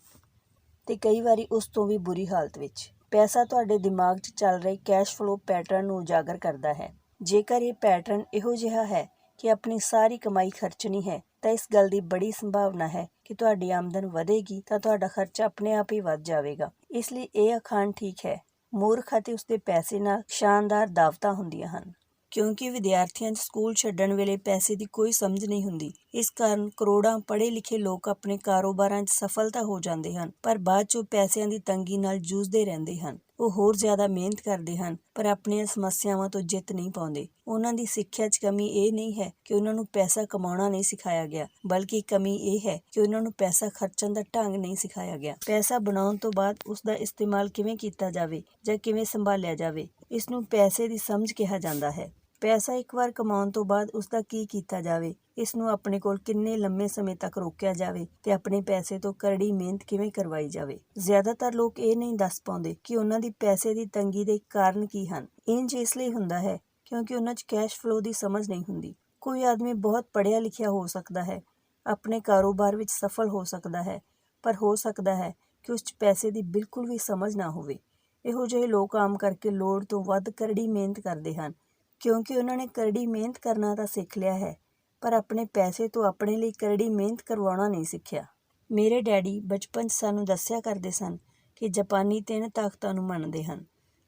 ਤੇ ਕਈ ਵਾਰੀ ਉਸ ਤੋਂ ਵੀ ਬੁਰੀ ਹਾਲਤ ਵਿੱਚ। ਪੈਸਾ ਤੁਹਾਡੇ ਦਿਮਾਗ 'ਚ ਚੱਲ ਰਹੇ ਕੈਸ਼ ਫਲੋ ਪੈਟਰਨ ਨੂੰ ਉਜਾਗਰ ਕਰਦਾ ਹੈ। ਜੇਕਰ ਇਹ ਪੈਟਰਨ ਇਹੋ ਜਿਹਾ ਹੈ ਕਿ ਆਪਣੀ ਸਾਰੀ ਕਮਾਈ ਖਰਚਣੀ ਹੈ, ਤਾਂ ਇਸ ਗੱਲ ਦੀ ਬੜੀ ਸੰਭਾਵਨਾ ਹੈ ਕਿ ਤੁਹਾਡੀ ਆਮਦਨ ਵਧੇਗੀ ਤਾਂ ਤੁਹਾਡਾ ਖਰਚਾ ਆਪਣੇ ਆਪ ਹੀ ਵੱਧ ਜਾਵੇਗਾ। ਇਸ ਲਈ ਇਹ ਅਖਾਣ ਠੀਕ ਹੈ, ਮੂਰਖ ਅਤੇ ਉਸਦੇ ਪੈਸੇ ਨਾਲ ਸ਼ਾਨਦਾਰ ਦਾਅਵਤਾਂ ਹੁੰਦੀਆਂ ਹਨ। ਕਿਉਂਕਿ ਵਿਦਿਆਰਥੀਆਂ 'ਚ ਸਕੂਲ ਛੱਡਣ ਵੇਲੇ ਪੈਸੇ ਦੀ ਕੋਈ ਸਮਝ ਨਹੀਂ ਹੁੰਦੀ, ਇਸ ਕਾਰਨ ਕਰੋੜਾਂ ਪੜ੍ਹੇ ਲਿਖੇ ਲੋਕ ਆਪਣੇ ਕਾਰੋਬਾਰਾਂ 'ਚ ਸਫਲਤਾ ਹੋ ਜਾਂਦੇ ਹਨ, ਪਰ ਬਾਅਦ 'ਚੋਂ ਪੈਸਿਆਂ ਦੀ ਤੰਗੀ ਨਾਲ ਜੂਝਦੇ ਰਹਿੰਦੇ ਹਨ। ਉਹ ਹੋਰ ਜ਼ਿਆਦਾ ਮਿਹਨਤ ਕਰਦੇ ਹਨ ਪਰ ਆਪਣੀਆਂ ਸਮੱਸਿਆਵਾਂ ਤੋਂ ਜਿੱਤ ਨਹੀਂ ਪਾਉਂਦੇ। ਉਹਨਾਂ ਦੀ ਸਿੱਖਿਆ 'ਚ ਕਮੀ ਇਹ ਨਹੀਂ ਹੈ ਕਿ ਉਹਨਾਂ ਨੂੰ ਪੈਸਾ ਕਮਾਉਣਾ ਨਹੀਂ ਸਿਖਾਇਆ ਗਿਆ, ਬਲਕਿ ਕਮੀ ਇਹ ਹੈ ਕਿ ਉਹਨਾਂ ਨੂੰ ਪੈਸਾ ਖਰਚਣ ਦਾ ਢੰਗ ਨਹੀਂ ਸਿਖਾਇਆ ਗਿਆ। ਪੈਸਾ ਬਣਾਉਣ ਤੋਂ ਬਾਅਦ ਉਸ ਦਾ ਇਸਤੇਮਾਲ ਕਿਵੇਂ ਕੀਤਾ ਜਾਵੇ ਜਾਂ ਕਿਵੇਂ ਸੰਭਾਲਿਆ ਜਾਵੇ, ਇਸ ਨੂੰ ਪੈਸੇ ਦੀ ਸਮਝ ਕਿਹਾ ਜਾਂਦਾ ਹੈ। ਪੈਸਾ ਇੱਕ ਵਾਰ ਕਮਾਉਣ ਤੋਂ ਬਾਅਦ ਉਸਦਾ ਕੀ ਕੀਤਾ ਜਾਵੇ, ਇਸ ਨੂੰ ਆਪਣੇ ਕੋਲ ਕਿੰਨੇ ਲੰਮੇ ਸਮੇਂ ਤੱਕ ਰੋਕਿਆ ਜਾਵੇ ਤੇ ਆਪਣੇ ਪੈਸੇ ਤੋਂ ਕਰੜੀ ਮਿਹਨਤ ਕਿਵੇਂ ਕਰਵਾਈ ਜਾਵੇ। ਜ਼ਿਆਦਾਤਰ ਲੋਕ ਇਹ ਨਹੀਂ ਦੱਸ ਪਾਉਂਦੇ ਕਿ ਉਹਨਾਂ ਦੀ ਪੈਸੇ ਦੀ ਤੰਗੀ ਦੇ ਕਾਰਨ ਕੀ ਹਨ। ਇੰਜ ਇਸ ਲਈ ਹੁੰਦਾ ਹੈ ਕਿਉਂਕਿ ਉਹਨਾਂ 'ਚ ਕੈਸ਼ ਫਲੋ ਦੀ ਸਮਝ ਨਹੀਂ ਹੁੰਦੀ। ਕੋਈ ਆਦਮੀ ਬਹੁਤ ਪੜ੍ਹਿਆ ਲਿਖਿਆ ਹੋ ਸਕਦਾ ਹੈ, ਆਪਣੇ ਕਾਰੋਬਾਰ ਵਿੱਚ ਸਫਲ ਹੋ ਸਕਦਾ ਹੈ, ਪਰ ਹੋ ਸਕਦਾ ਹੈ ਕਿ ਉਸ 'ਚ ਪੈਸੇ ਦੀ ਬਿਲਕੁਲ ਵੀ ਸਮਝ ਨਾ ਹੋਵੇ। ਇਹੋ ਜਿਹੇ ਲੋਕ ਆਮ ਕਰਕੇ ਲੋੜ ਤੋਂ ਵੱਧ ਕਰੜੀ ਮਿਹਨਤ ਕਰਦੇ ਹਨ, ਕਿਉਂਕਿ ਉਹਨਾਂ ਨੇ ਕਰੜੀ ਮਿਹਨਤ ਕਰਨਾ ਤਾਂ ਸਿੱਖ ਲਿਆ ਹੈ, ਪਰ ਆਪਣੇ ਪੈਸੇ ਤੋਂ ਆਪਣੇ ਲਈ ਕਰੜੀ ਮਿਹਨਤ ਕਰਵਾਉਣਾ ਨਹੀਂ ਸਿੱਖਿਆ। ਮੇਰੇ ਡੈਡੀ ਬਚਪਨ 'ਚ ਸਾਨੂੰ ਦੱਸਿਆ ਕਰਦੇ ਸਨ ਕਿ ਜਾਪਾਨੀ 3 ਤਾਕਤਾਂ ਨੂੰ ਮੰਨਦੇ ਹਨ: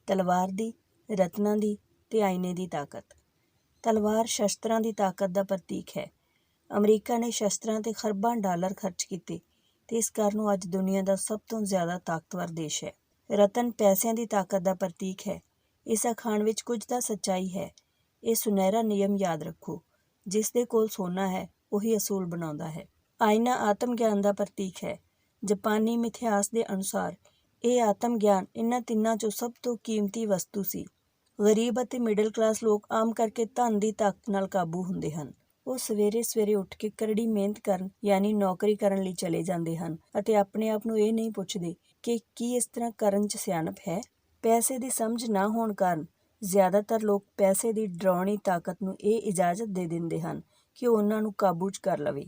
ਤਲਵਾਰ ਦੀ, ਰਤਨਾਂ ਦੀ ਤੇ ਆਈਨੇ ਦੀ ਤਾਕਤ। ਤਲਵਾਰ ਸ਼ਸਤਰਾਂ ਦੀ ਤਾਕਤ ਦਾ ਪ੍ਰਤੀਕ ਹੈ। ਅਮਰੀਕਾ ਨੇ ਸ਼ਸਤਰਾਂ 'ਤੇ ਖਰਬਾਂ ਡਾਲਰ ਖਰਚ ਕੀਤੇ ਤੇ ਇਸ ਕਾਰਨ ਉਹ ਅੱਜ ਦੁਨੀਆ ਦਾ ਸਭ ਤੋਂ ਜ਼ਿਆਦਾ ਤਾਕਤਵਰ ਦੇਸ਼ ਹੈ। ਰਤਨ ਪੈਸਿਆਂ ਦੀ ਤਾਕਤ ਦਾ ਪ੍ਰਤੀਕ ਹੈ। ਇਸ ਅਖਾਣ ਵਿੱਚ ਕੁਝ ਤਾਂ ਸੱਚਾਈ ਹੈ। ਇਹ ਸੁਨਹਿਰਾ ਨਿਯਮ ਯਾਦ ਰੱਖੋ, ਜਿਸ ਦੇ ਕੋਲ ਸੋਨਾ ਹੈ ਉਹੀ ਅਸੂਲ ਬਣਾਉਂਦਾ ਹੈ। ਆਇਨਾ ਆਤਮ ਗਿਆਨ ਦਾ ਪ੍ਰਤੀਕ ਹੈ। ਜਾਪਾਨੀ ਮਿਥਿਹਾਸ ਦੇ ਅਨੁਸਾਰ ਇਹ ਆਤਮ ਗਿਆਨ ਇਹਨਾਂ ਤਿੰਨਾਂ 'ਚੋਂ ਸਭ ਤੋਂ ਕੀਮਤੀ ਵਸਤੂ ਸੀ। ਗਰੀਬ ਅਤੇ ਮਿਡਲ ਕਲਾਸ ਲੋਕ ਆਮ ਕਰਕੇ ਧਨ ਦੀ ਤਾਕਤ ਨਾਲ ਕਾਬੂ ਹੁੰਦੇ ਹਨ। ਉਹ ਸਵੇਰੇ ਸਵੇਰੇ ਉੱਠ ਕੇ ਕਰੜੀ ਮਿਹਨਤ ਕਰਨ ਯਾਨੀ ਨੌਕਰੀ ਕਰਨ ਲਈ ਚਲੇ ਜਾਂਦੇ ਹਨ ਅਤੇ ਆਪਣੇ ਆਪ ਨੂੰ ਇਹ ਨਹੀਂ ਪੁੱਛਦੇ ਕਿ ਕੀ ਇਸ ਤਰ੍ਹਾਂ ਕਰਨ 'ਚ ਸਿਆਣਪ ਹੈ। ਪੈਸੇ ਦੀ ਸਮਝ ਨਾ ਹੋਣ ਕਾਰਨ ਜ਼ਿਆਦਾਤਰ ਲੋਕ ਪੈਸੇ ਦੀ ਡਰਾਉਣੀ ਤਾਕਤ ਨੂੰ ਇਹ ਇਜਾਜ਼ਤ ਦੇ ਦਿੰਦੇ ਹਨ ਕਿ ਉਹ ਉਹਨਾਂ ਨੂੰ ਕਾਬੂ 'ਚ ਕਰ ਲਵੇ।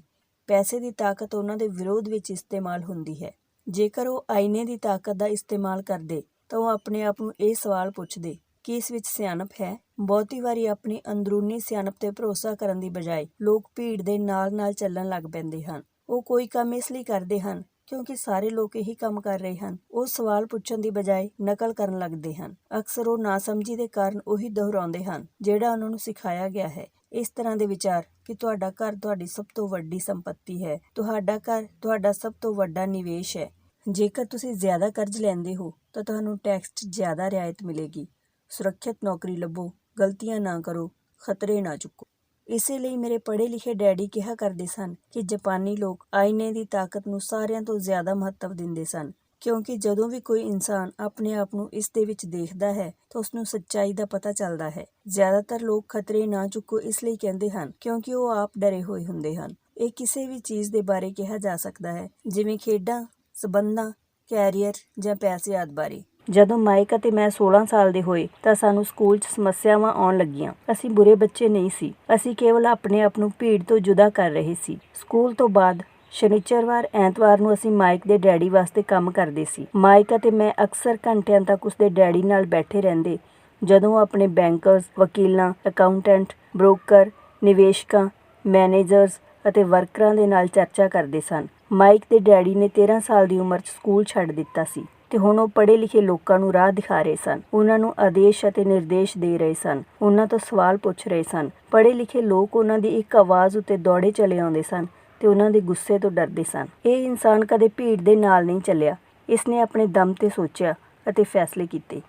ਪੈਸੇ ਦੀ ਤਾਕਤ ਉਹਨਾਂ ਦੇ ਵਿਰੋਧ ਵਿੱਚ ਇਸਤੇਮਾਲ ਹੁੰਦੀ ਹੈ। ਜੇਕਰ ਉਹ ਆਈਨੇ ਦੀ ਤਾਕਤ ਦਾ ਇਸਤੇਮਾਲ ਕਰਦੇ ਤਾਂ ਉਹ ਆਪਣੇ ਆਪ ਨੂੰ ਇਹ ਸਵਾਲ ਪੁੱਛਦੇ ਕਿ ਇਸ ਵਿੱਚ ਸਿਆਣਪ ਹੈ। ਬਹੁਤੀ ਵਾਰੀ ਆਪਣੀ ਅੰਦਰੂਨੀ ਸਿਆਣਪ 'ਤੇ ਭਰੋਸਾ ਕਰਨ ਦੀ ਬਜਾਏ ਲੋਕ ਭੀੜ ਦੇ ਨਾਲ ਚੱਲਣ ਲੱਗ ਪੈਂਦੇ ਹਨ। ਉਹ ਕੋਈ ਕੰਮ ਇਸ ਲਈ ਕਰਦੇ ਹਨ ਕਿਉਂਕਿ ਸਾਰੇ ਲੋਕ ਇਹੀ ਕੰਮ ਕਰ ਰਹੇ ਹਨ। ਉਹ ਸਵਾਲ ਪੁੱਛਣ ਦੀ ਬਜਾਏ ਨਕਲ ਕਰਨ ਲੱਗਦੇ ਹਨ। ਅਕਸਰ ਉਹ ਨਾਸਮਝੀ ਦੇ ਕਾਰਨ ਉਹੀ ਦੁਹਰਾਉਂਦੇ ਹਨ ਜਿਹੜਾ ਉਹਨਾਂ ਨੂੰ ਸਿਖਾਇਆ ਗਿਆ ਹੈ। ਇਸ ਤਰ੍ਹਾਂ ਦੇ ਵਿਚਾਰ ਕਿ ਤੁਹਾਡਾ ਘਰ ਤੁਹਾਡੀ ਸਭ ਤੋਂ ਵੱਡੀ ਸੰਪત્ਤੀ ਹੈ, ਤੁਹਾਡਾ ਘਰ ਤੁਹਾਡਾ ਸਭ ਤੋਂ ਵੱਡਾ ਨਿਵੇਸ਼ ਹੈ। ਜੇਕਰ ਤੁਸੀਂ ਜ਼ਿਆਦਾ ਕਰਜ਼ ਲੈਂਦੇ ਹੋ ਤਾਂ ਤੁਹਾਨੂੰ ਟੈਕਸ 'ਚ ਜ਼ਿਆਦਾ ਰਿਆਇਤ ਮਿਲੇਗੀ। ਸੁਰੱਖਿਅਤ ਨੌਕਰੀ ਲੱਭੋ, ਗਲਤੀਆਂ ਨਾ ਕਰੋ, ਖਤਰੇ ਨਾ ਚੁੱਕੋ। ਇਸੇ ਲਈ ਮੇਰੇ ਪੜ੍ਹੇ ਲਿਖੇ ਡੈਡੀ ਕਿਹਾ ਕਰਦੇ ਸਨ ਕਿ ਜਾਪਾਨੀ ਲੋਕ ਆਈਨੇ ਦੀ ਤਾਕਤ ਨੂੰ ਸਾਰਿਆਂ ਤੋਂ ਜ਼ਿਆਦਾ ਮਹੱਤਵ ਦਿੰਦੇ ਸਨ, ਕਿਉਂਕਿ ਜਦੋਂ ਵੀ ਕੋਈ ਇਨਸਾਨ ਆਪਣੇ ਆਪ ਨੂੰ ਇਸ ਦੇ ਵਿੱਚ ਦੇਖਦਾ ਹੈ ਤਾਂ ਉਸਨੂੰ ਸੱਚਾਈ ਦਾ ਪਤਾ ਚੱਲਦਾ ਹੈ। ਜ਼ਿਆਦਾਤਰ ਲੋਕ ਖਤਰੇ ਨਾ ਚੁੱਕੋ ਇਸ ਲਈ ਕਹਿੰਦੇ ਹਨ ਕਿਉਂਕਿ ਉਹ ਆਪ ਡਰੇ ਹੋਏ ਹੁੰਦੇ ਹਨ। ਇਹ ਕਿਸੇ ਵੀ ਚੀਜ਼ ਦੇ ਬਾਰੇ ਕਿਹਾ ਜਾ ਸਕਦਾ ਹੈ, ਜਿਵੇਂ ਖੇਡਾਂ, ਸਬੰਧਾਂ, ਕੈਰੀਅਰ ਜਾਂ ਪੈਸੇ ਆਦਿ ਬਾਰੇ। ਜਦੋਂ ਮਾਈਕ ਅਤੇ ਮੈਂ 16 ਸਾਲ ਦੇ ਹੋਏ ਤਾਂ ਸਾਨੂੰ ਸਕੂਲ 'ਚ ਸਮੱਸਿਆਵਾਂ ਆਉਣ ਲੱਗੀਆਂ। ਅਸੀਂ ਬੁਰੇ ਬੱਚੇ ਨਹੀਂ ਸੀ, ਅਸੀਂ ਕੇਵਲ ਆਪਣੇ ਆਪ ਨੂੰ ਭੀੜ ਤੋਂ ਜੁਦਾ ਕਰ ਰਹੇ ਸੀ। ਸਕੂਲ ਤੋਂ ਬਾਅਦ ਸ਼ਨੀਚਰਵਾਰ, ਐਤਵਾਰ ਨੂੰ ਅਸੀਂ ਮਾਈਕ ਦੇ ਡੈਡੀ ਵਾਸਤੇ ਕੰਮ ਕਰਦੇ ਸੀ। ਮਾਈਕ ਅਤੇ ਮੈਂ ਅਕਸਰ ਘੰਟਿਆਂ ਤੱਕ ਉਸਦੇ ਡੈਡੀ ਨਾਲ ਬੈਠੇ ਰਹਿੰਦੇ ਜਦੋਂ ਉਹ ਆਪਣੇ ਬੈਂਕਰਸ, ਵਕੀਲਾਂ, ਅਕਾਊਂਟੈਂਟ, ਬ੍ਰੋਕਰ, ਨਿਵੇਸ਼ਕਾਂ, ਮੈਨੇਜਰਸ ਅਤੇ ਵਰਕਰਾਂ ਦੇ ਨਾਲ ਚਰਚਾ ਕਰਦੇ ਸਨ। ਮਾਈਕ ਦੇ ਡੈਡੀ ਨੇ 13 ਸਾਲ ਦੀ ਉਮਰ 'ਚ ਸਕੂਲ ਛੱਡ ਦਿੱਤਾ ਸੀ ਤੇ ਹੁਣ ਉਹ ਪੜ੍ਹੇ ਲਿਖੇ ਲੋਕਾਂ ਨੂੰ ਰਾਹ ਦਿਖਾ ਰਹੇ ਸਨ। ਉਹਨਾਂ ਨੂੰ ਆਦੇਸ਼ ਅਤੇ ਨਿਰਦੇਸ਼ ਦੇ ਰਹੇ ਸਨ, ਉਹਨਾਂ ਤੋਂ ਸਵਾਲ ਪੁੱਛ ਰਹੇ ਸਨ। ਪੜ੍ਹੇ ਲਿਖੇ ਲੋਕ ਉਹਨਾਂ ਦੀ ਇੱਕ ਆਵਾਜ਼ ਉੱਤੇ ਦੌੜੇ ਚਲੇ ਆਉਂਦੇ ਸਨ ਤੇ ਉਹਨਾਂ ਦੇ ਗੁੱਸੇ ਤੋਂ ਡਰਦੇ ਸਨ। ਇਹ ਇਨਸਾਨ ਕਦੇ ਭੀੜ ਦੇ ਨਾਲ ਨਹੀਂ ਚੱਲਿਆ, ਇਸਨੇ ਆਪਣੇ ਦਮ ਤੇ ਸੋਚਿਆ ਅਤੇ ਫੈਸਲੇ ਕੀਤੇ।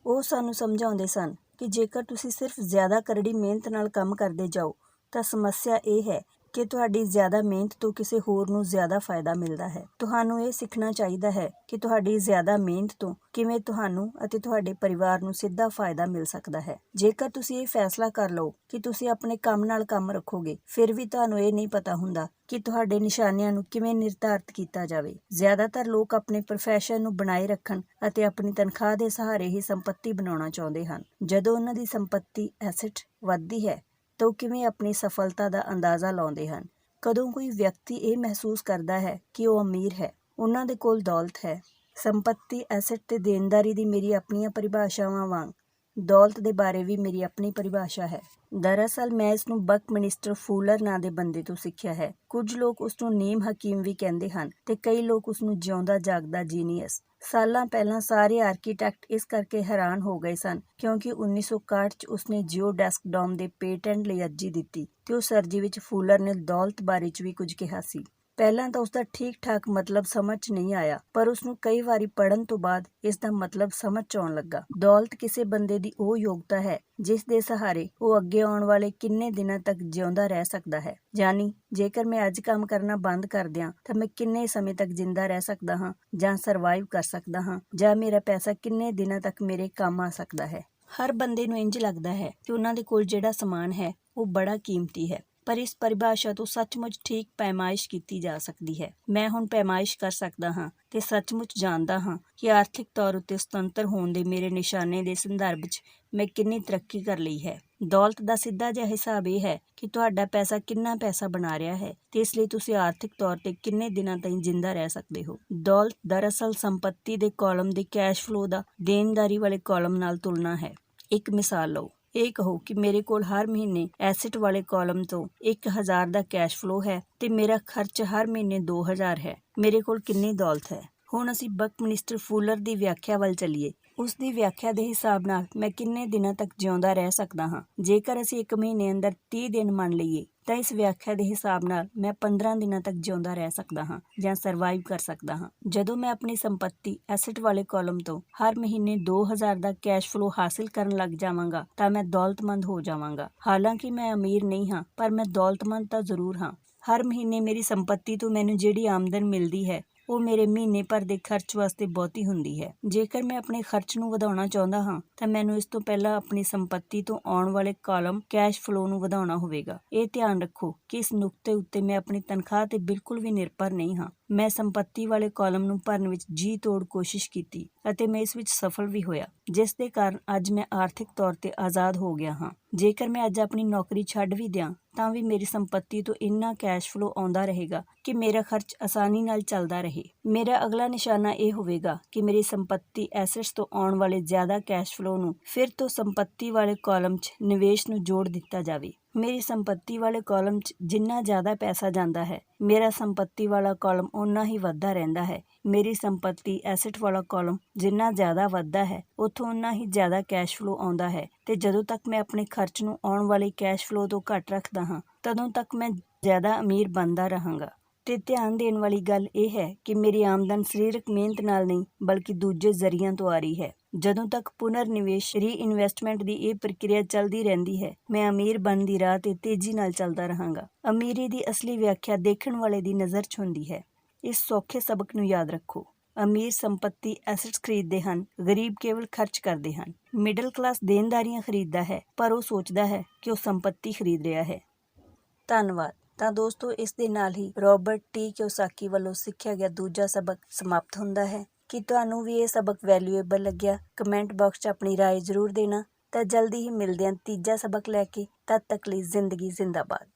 ਉਹ ਸਾਨੂੰ ਸਮਝਾਉਂਦੇ ਸਨ ਕਿ ਜੇਕਰ ਤੁਸੀਂ ਸਿਰਫ ਜ਼ਿਆਦਾ ਕਰੜੀ ਮਿਹਨਤ ਨਾਲ ਕੰਮ ਕਰਦੇ ਜਾਓ ਤਾਂ ਸਮੱਸਿਆ ਇਹ ਹੈ ਕਿ ਤੁਹਾਡੀ ਜ਼ਿਆਦਾ ਮਿਹਨਤ ਤੋਂ ਕਿਸੇ ਹੋਰ ਨੂੰ ਜ਼ਿਆਦਾ ਫਾਇਦਾ ਮਿਲਦਾ ਹੈ। ਤੁਹਾਨੂੰ ਇਹ ਸਿੱਖਣਾ ਚਾਹੀਦਾ ਹੈ ਕਿ ਤੁਹਾਡੀ ਜ਼ਿਆਦਾ ਮਿਹਨਤ ਤੋਂ ਕਿਵੇਂ ਤੁਹਾਨੂੰ ਅਤੇ ਤੁਹਾਡੇ ਪਰਿਵਾਰ ਨੂੰ ਸਿੱਧਾ ਫਾਇਦਾ ਮਿਲ ਸਕਦਾ ਹੈ। ਜੇਕਰ ਤੁਸੀਂ ਇਹ ਫੈਸਲਾ ਕਰ ਲਓ ਕਿ ਤੁਸੀਂ ਆਪਣੇ ਕੰਮ ਨਾਲ ਕੰਮ ਰੱਖੋਗੇ, ਫਿਰ ਵੀ ਤੁਹਾਨੂੰ ਇਹ ਨਹੀਂ ਪਤਾ ਹੁੰਦਾ ਕਿ ਤੁਹਾਡੇ ਨਿਸ਼ਾਨਿਆਂ ਨੂੰ ਕਿਵੇਂ ਨਿਰਧਾਰਤ ਕੀਤਾ ਜਾਵੇ। ਜ਼ਿਆਦਾਤਰ ਲੋਕ ਆਪਣੇ ਪ੍ਰੋਫੈਸ਼ਨ ਨੂੰ ਬਣਾਏ ਰੱਖਣ ਅਤੇ ਆਪਣੀ ਤਨਖਾਹ ਦੇ ਸਹਾਰੇ ਹੀ ਸੰਪત્ਤੀ ਬਣਾਉਣਾ ਚਾਹੁੰਦੇ ਹਨ। ਜਦੋਂ ਉਹਨਾਂ ਦੀ ਸੰਪત્ਤੀ ਐਸੈਟ ਵੱਧਦੀ ਹੈ ਤਾਂ ਉਹ ਕਿਵੇਂ ਆਪਣੀ ਸਫਲਤਾ ਦਾ ਅੰਦਾਜ਼ਾ ਲਾਉਂਦੇ ਹਨ। ਕਦੋਂ ਕੋਈ ਵਿਅਕਤੀ ਇਹ ਮਹਿਸੂਸ ਕਰਦਾ ਹੈ ਕਿ ਉਹ ਅਮੀਰ ਹੈ, ਉਹਨਾਂ ਦੇ ਕੋਲ ਦੌਲਤ ਹੈ। ਸੰਪत्ति, ਐਸੈਟ ਤੇ ਦੇਣਦਾਰੀ ਦੀ ਮੇਰੀ ਆਪਣੀਆਂ ਪਰਿਭਾਸ਼ਾਵਾਂ ਵਾਂਗ ਦੌਲਤ ਦੇ ਬਾਰੇ ਵੀ ਮੇਰੀ ਆਪਣੀ ਪਰਿਭਾਸ਼ਾ ਹੈ। ਦਰਅਸਲ ਮੈਂ ਇਸ ਨੂੰ ਬਕਮਿਨਿਸਟਰ ਫੂਲਰ ਨਾਂ ਦੇ ਬੰਦੇ ਤੋਂ ਸਿੱਖਿਆ ਹੈ। ਕੁਝ ਲੋਕ ਉਸ ਨੂੰ ਨੀਮ ਹਕੀਮ ਵੀ ਕਹਿੰਦੇ ਹਨ ਤੇ ਕਈ ਲੋਕ ਉਸ ਨੂੰ ਜਿਉਂਦਾ ਜਾਗਦਾ ਜੀਨੀਅਸ। ਸਾਲਾਂ ਪਹਿਲਾਂ ਸਾਰੇ ਆਰਕੀਟੈਕਟ ਇਸ ਕਰਕੇ ਹੈਰਾਨ ਹੋ ਗਏ ਸਨ ਕਿਉਂਕਿ 1961 'ਚ ਉਸਨੇ ਜਿਓਡੈਸਕ ਡੋਮ ਦੇ ਪੇਟੈਂਟ ਲਈ ਅਰਜ਼ੀ ਦਿੱਤੀ ਤੇ ਉਸ ਅਰਜ਼ੀ ਵਿੱਚ ਫੂਲਰ ਨੇ ਦੌਲਤ ਬਾਰੇ 'ਚ ਵੀ ਕੁਝ ਕਿਹਾ ਸੀ। ਪਹਿਲਾਂ ਤਾਂ ਉਸਦਾ ਠੀਕ ਠਾਕ ਮਤਲਬ ਸਮਝ 'ਚ ਨਹੀਂ ਆਇਆ, ਪਰ ਉਸਨੂੰ ਕਈ ਵਾਰੀ ਪੜ੍ਹਨ ਤੋਂ ਬਾਅਦ ਇਸ ਦਾ ਮਤਲਬ ਸਮਝ 'ਚ ਆਉਣ ਲੱਗਾ। ਦੌਲਤ ਕਿਸੇ ਬੰਦੇ ਦੀ ਉਹ ਯੋਗਤਾ ਹੈ ਜਿਸ ਦੇ ਸਹਾਰੇ ਉਹ ਅੱਗੇ ਆਉਣ ਵਾਲੇ ਕਿੰਨੇ ਦਿਨਾਂ ਤੱਕ ਜਿਉਂਦਾ ਰਹਿ ਸਕਦਾ ਹੈ। ਯਾਨੀ ਜੇਕਰ ਮੈਂ ਅੱਜ ਕੰਮ ਕਰਨਾ ਬੰਦ ਕਰ ਦਿਆਂ ਤਾਂ ਮੈਂ ਕਿੰਨੇ ਸਮੇਂ ਤੱਕ ਜਿੰਦਾ ਰਹਿ ਸਕਦਾ ਹਾਂ ਜਾਂ ਸਰਵਾਈਵ ਕਰ ਸਕਦਾ ਹਾਂ, ਜਾਂ ਮੇਰਾ ਪੈਸਾ ਕਿੰਨੇ ਦਿਨਾਂ ਤੱਕ ਮੇਰੇ ਕੰਮ ਆ ਸਕਦਾ ਹੈ। ਹਰ ਬੰਦੇ ਨੂੰ ਇੰਝ ਲੱਗਦਾ ਹੈ ਕਿ ਉਹਨਾਂ ਦੇ ਕੋਲ ਜਿਹੜਾ ਸਮਾਨ ਹੈ ਉਹ ਬੜਾ ਕੀਮਤੀ ਹੈ, ਪਰ ਇਸ ਪਰਿਭਾਸ਼ਾ ਤੋਂ ਸੱਚਮੁੱਚ ਠੀਕ ਪੈਮਾਇਸ਼ ਕੀਤੀ ਜਾ ਸਕਦੀ ਹੈ। ਮੈਂ ਹੁਣ ਪੈਮਾਇਸ਼ ਕਰ ਸਕਦਾ ਹਾਂ ਤੇ ਸੱਚਮੁੱਚ ਜਾਣਦਾ ਹਾਂ ਕਿ ਆਰਥਿਕ ਤੌਰ ਉੱਤੇ ਸੁਤੰਤਰ ਹੋਣ ਦੇ ਮੇਰੇ ਨਿਸ਼ਾਨੇ ਦੇ ਸੰਦਰਭ 'ਚ ਮੈਂ ਕਿੰਨੀ ਤਰੱਕੀ ਕਰ ਲਈ ਹੈ। ਦੌਲਤ ਦਾ ਸਿੱਧਾ ਜਿਹਾ ਹਿਸਾਬ ਇਹ ਹੈ ਕਿ ਤੁਹਾਡਾ ਪੈਸਾ ਕਿੰਨਾ ਪੈਸਾ ਬਣਾ ਰਿਹਾ ਹੈ ਤੇ ਇਸ ਲਈ ਤੁਸੀਂ ਆਰਥਿਕ ਤੌਰ ਤੇ ਕਿੰਨੇ ਦਿਨਾਂ ਤਾਈਂ ਜਿੰਦਾ ਰਹਿ ਸਕਦੇ ਹੋ। ਦੌਲਤ ਦਰਅਸਲ ਸੰਪत्ति ਦੇ ਕਾਲਮ ਦੇ ਕੈਸ਼ ਫਲੋ ਦਾ ਦੇਣਦਾਰੀ ਵਾਲੇ ਕਾਲਮ ਨਾਲ ਤੁਲਨਾ ਹੈ। ਇੱਕ ਮਿਸਾਲ ਲਓ, ਇਹ ਕਹੋ ਕਿ ਮੇਰੇ ਕੋਲ ਹਰ ਮਹੀਨੇ ਐਸੈਟ ਵਾਲੇ ਕਾਲਮ ਤੋਂ 1000 ਦਾ ਕੈਸ਼ ਫਲੋ ਹੈ ਤੇ ਮੇਰਾ ਖਰਚ ਹਰ ਮਹੀਨੇ 2000 ਹੈ। ਮੇਰੇ ਕੋਲ ਕਿੰਨੀ ਦੌਲਤ ਹੈ। ਹੁਣ ਅਸੀਂ ਬਕਮਿਨਿਸਟਰ ਫੂਲਰ ਦੀ ਵਿਆਖਿਆ ਵੱਲ ਚੱਲੀਏ। ਉਸ ਦੀ ਵਿਆਖਿਆ ਦੇ ਹਿਸਾਬ ਨਾਲ ਮੈਂ ਕਿੰਨੇ ਦਿਨਾਂ ਤੱਕ ਜਿਉਂਦਾ ਰਹਿ ਸਕਦਾ ਹਾਂ। ਜੇਕਰ ਅਸੀਂ ਇੱਕ ਮਹੀਨੇ ਅੰਦਰ 30 ਦਿਨ ਮੰਨ ਲਈਏ ਤਾਂ ਇਸ ਵਿਆਖਿਆ ਦੇ ਹਿਸਾਬ ਨਾਲ ਮੈਂ 15 ਦਿਨਾਂ ਤੱਕ ਜਿਉਂਦਾ ਰਹਿ ਸਕਦਾ ਹਾਂ ਜਾਂ ਸਰਵਾਈਵ ਕਰ ਸਕਦਾ ਹਾਂ। ਜਦੋਂ ਮੈਂ ਆਪਣੀ ਸੰਪत्ति ਐਸਟ ਵਾਲੇ ਕਾਲਮ ਤੋਂ ਹਰ ਮਹੀਨੇ 2000 ਦਾ ਕੈਸ਼ ਫਲੋ ਹਾਸਿਲ ਕਰਨ ਲੱਗ ਜਾਵਾਂਗਾ ਤਾਂ ਮੈਂ ਦੌਲਤਮੰਦ ਹੋ ਜਾਵਾਂਗਾ। ਹਾਲਾਂਕਿ ਮੈਂ ਅਮੀਰ ਨਹੀਂ ਹਾਂ, ਪਰ ਮੈਂ ਦੌਲਤਮੰਦ ਤਾਂ ਜ਼ਰੂਰ ਹਾਂ। ਹਰ ਮਹੀਨੇ ਮੇਰੀ ਸੰਪत्ति ਤੋਂ ਮੈਨੂੰ ਜਿਹੜੀ ਆਮਦਨ ਮਿਲਦੀ ਹੈ ਉਹ ਮੇਰੇ ਮਹੀਨੇ ਭਰ ਦੇ ਖਰਚ ਵਾਸਤੇ ਬਹੁਤੀ ਹੁੰਦੀ ਹੈ। ਜੇਕਰ ਮੈਂ ਆਪਣੇ ਖਰਚ ਨੂੰ ਵਧਾਉਣਾ ਚਾਹੁੰਦਾ ਹਾਂ ਤਾਂ ਮੈਨੂੰ ਇਸ ਤੋਂ ਪਹਿਲਾਂ ਆਪਣੀ ਸੰਪत्ति ਤੋਂ ਆਉਣ ਵਾਲੇ ਕਾਲਮ ਕੈਸ਼ ਫਲੋ ਨੂੰ ਵਧਾਉਣਾ ਹੋਵੇਗਾ। ਇਹ ਧਿਆਨ ਰੱਖੋ ਕਿ ਇਸ ਨੁਕਤੇ ਉੱਤੇ ਮੈਂ ਆਪਣੀ ਤਨਖਾਹ ਤੇ ਬਿਲਕੁਲ ਵੀ ਨਿਰਭਰ ਨਹੀਂ ਹਾਂ। ਮੈਂ ਸੰਪत्ति ਵਾਲੇ ਕਾਲਮ ਨੂੰ ਭਰਨ ਵਿੱਚ ਜੀ ਤੋੜ ਕੋਸ਼ਿਸ਼ ਕੀਤੀ ਅਤੇ ਮੈਂ ਇਸ ਵਿੱਚ ਸਫਲ ਵੀ ਹੋਇਆ, ਜਿਸ ਦੇ ਕਾਰਨ ਅੱਜ ਮੈਂ ਆਰਥਿਕ ਤੌਰ ਤੇ ਆਜ਼ਾਦ ਹੋ ਗਿਆ ਹਾਂ। ਜੇਕਰ ਮੈਂ ਅੱਜ ਆਪਣੀ ਨੌਕਰੀ ਛੱਡ ਵੀ ਦਿਆਂ ਤਾਂ ਵੀ ਮੇਰੀ ਸੰਪत्ति ਤੋਂ ਇੰਨਾ ਕੈਸ਼ ਫਲੋ ਆਉਂਦਾ ਰਹੇਗਾ ਕਿ ਮੇਰਾ ਖਰਚ ਆਸਾਨੀ ਨਾਲ ਚੱਲਦਾ ਰਹੇ। ਮੇਰਾ ਅਗਲਾ ਨਿਸ਼ਾਨਾ ਇਹ ਹੋਵੇਗਾ ਕਿ ਮੇਰੀ ਸੰਪत्ति ਐਸੈਟਸ ਤੋਂ ਆਉਣ ਵਾਲੇ ਜ਼ਿਆਦਾ ਕੈਸ਼ ਫਲੋ ਨੂੰ ਫਿਰ ਤੋਂ ਸੰਪत्ति ਵਾਲੇ ਕਾਲਮ 'ਚ ਨਿਵੇਸ਼ ਨੂੰ ਜੋੜ ਦਿੱਤਾ ਜਾਵੇ। ਮੇਰੀ ਸੰਪत्ति ਵਾਲੇ ਕਾਲਮ 'ਚ ਜਿੰਨਾ ਜ਼ਿਆਦਾ ਪੈਸਾ ਜਾਂਦਾ ਹੈ, ਮੇਰਾ ਸੰਪत्ति ਵਾਲਾ ਕਾਲਮ ਓਨਾ ਹੀ ਵੱਧਦਾ ਰਹਿੰਦਾ ਹੈ। ਮੇਰੀ ਸੰਪत्ति ਐਸਟ ਵਾਲਾ ਕਾਲਮ ਜਿੰਨਾ ਜ਼ਿਆਦਾ ਵੱਧਦਾ ਹੈ, ਉੱਥੋਂ ਓਨਾ ਹੀ ਜ਼ਿਆਦਾ ਕੈਸ਼ ਫਲੋ ਆਉਂਦਾ ਹੈ ਤੇ ਜਦੋਂ ਤੱਕ ਮੈਂ ਆਪਣੇ ਖਰਚ ਨੂੰ ਆਉਣ ਵਾਲੇ ਕੈਸ਼ ਫਲੋ ਤੋਂ ਘੱਟ ਰੱਖਦਾ ਹਾਂ, ਤਦੋਂ ਤੱਕ ਮੈਂ ਜ਼ਿਆਦਾ ਅਮੀਰ ਬਣਦਾ ਰਹਾਂਗਾ। ਤੇ ਧਿਆਨ ਦੇਣ ਵਾਲੀ ਗੱਲ ਇਹ ਹੈ ਕਿ ਮੇਰੀ ਆਮਦਨ ਸਰੀਰਕ ਮਿਹਨਤ ਨਾਲ ਨਹੀਂ ਬਲਕਿ ਦੂਜੇ ਜ਼ਰੀਆਂ ਤੋਂ ਆ ਰਹੀ ਹੈ। ਜਦੋਂ ਤੱਕ ਪੁਨਰ ਨਿਵੇਸ਼ ਰੀਇਨਵੈਸਟਮੈਂਟ ਦੀ ਇਹ ਪ੍ਰਕਿਰਿਆ ਚੱਲਦੀ ਰਹਿੰਦੀ ਹੈ, ਮੈਂ ਅਮੀਰ ਬਣਨ ਦੀ ਰਾਹ ਤੇ ਤੇਜ਼ੀ ਨਾਲ ਚੱਲਦਾ ਰਹਾਂਗਾ। ਅਮੀਰੀ ਦੀ ਅਸਲੀ ਵਿਆਖਿਆ ਦੇਖਣ ਵਾਲੇ ਦੀ ਨਜ਼ਰ 'ਚ ਹੁੰਦੀ ਹੈ। ਇਸ ਸੌਖੇ ਸਬਕ ਨੂੰ ਯਾਦ ਰੱਖੋ। ਅਮੀਰ ਸੰਪत्ति ਐਸੈਟਸ ਖਰੀਦਦੇ ਹਨ, ਗਰੀਬ ਕੇਵਲ ਖਰਚ ਕਰਦੇ ਹਨ। ਮਿਡਲ ਕਲਾਸ ਦੇਣਦਾਰੀਆਂ ਖਰੀਦਦਾ ਹੈ, ਪਰ ਉਹ ਸੋਚਦਾ ਹੈ ਕਿ ਉਹ ਸੰਪत्ति ਖਰੀਦ ਰਿਹਾ ਹੈ। ਧੰਨਵਾਦ। ਤਾਂ ਦੋਸਤੋ, ਇਸ ਦੇ ਨਾਲ ਹੀ ਰੌਬਰਟ ਟੀ ਕਿਓਸਾਕੀ ਵੱਲੋਂ ਸਿੱਖਿਆ ਗਿਆ ਦੂਜਾ ਸਬਕ ਸਮਾਪਤ ਹੁੰਦਾ ਹੈ। ਕਿ ਤੁਹਾਨੂੰ ਵੀ ਇਹ ਸਬਕ ਵੈਲਿਊਏਬਲ ਲੱਗਿਆ? ਕਮੈਂਟ ਬਾਕਸ 'ਚ ਆਪਣੀ ਰਾਏ ਜ਼ਰੂਰ ਦੇਣਾ। ਤਾਂ ਜਲਦੀ ਹੀ ਮਿਲਦੇ ਹਾਂ ਤੀਜਾ ਸਬਕ ਲੈ ਕੇ। ਤਦ ਤੱਕ ਲਈ ਜ਼ਿੰਦਗੀ ਜ਼ਿੰਦਾਬਾਦ।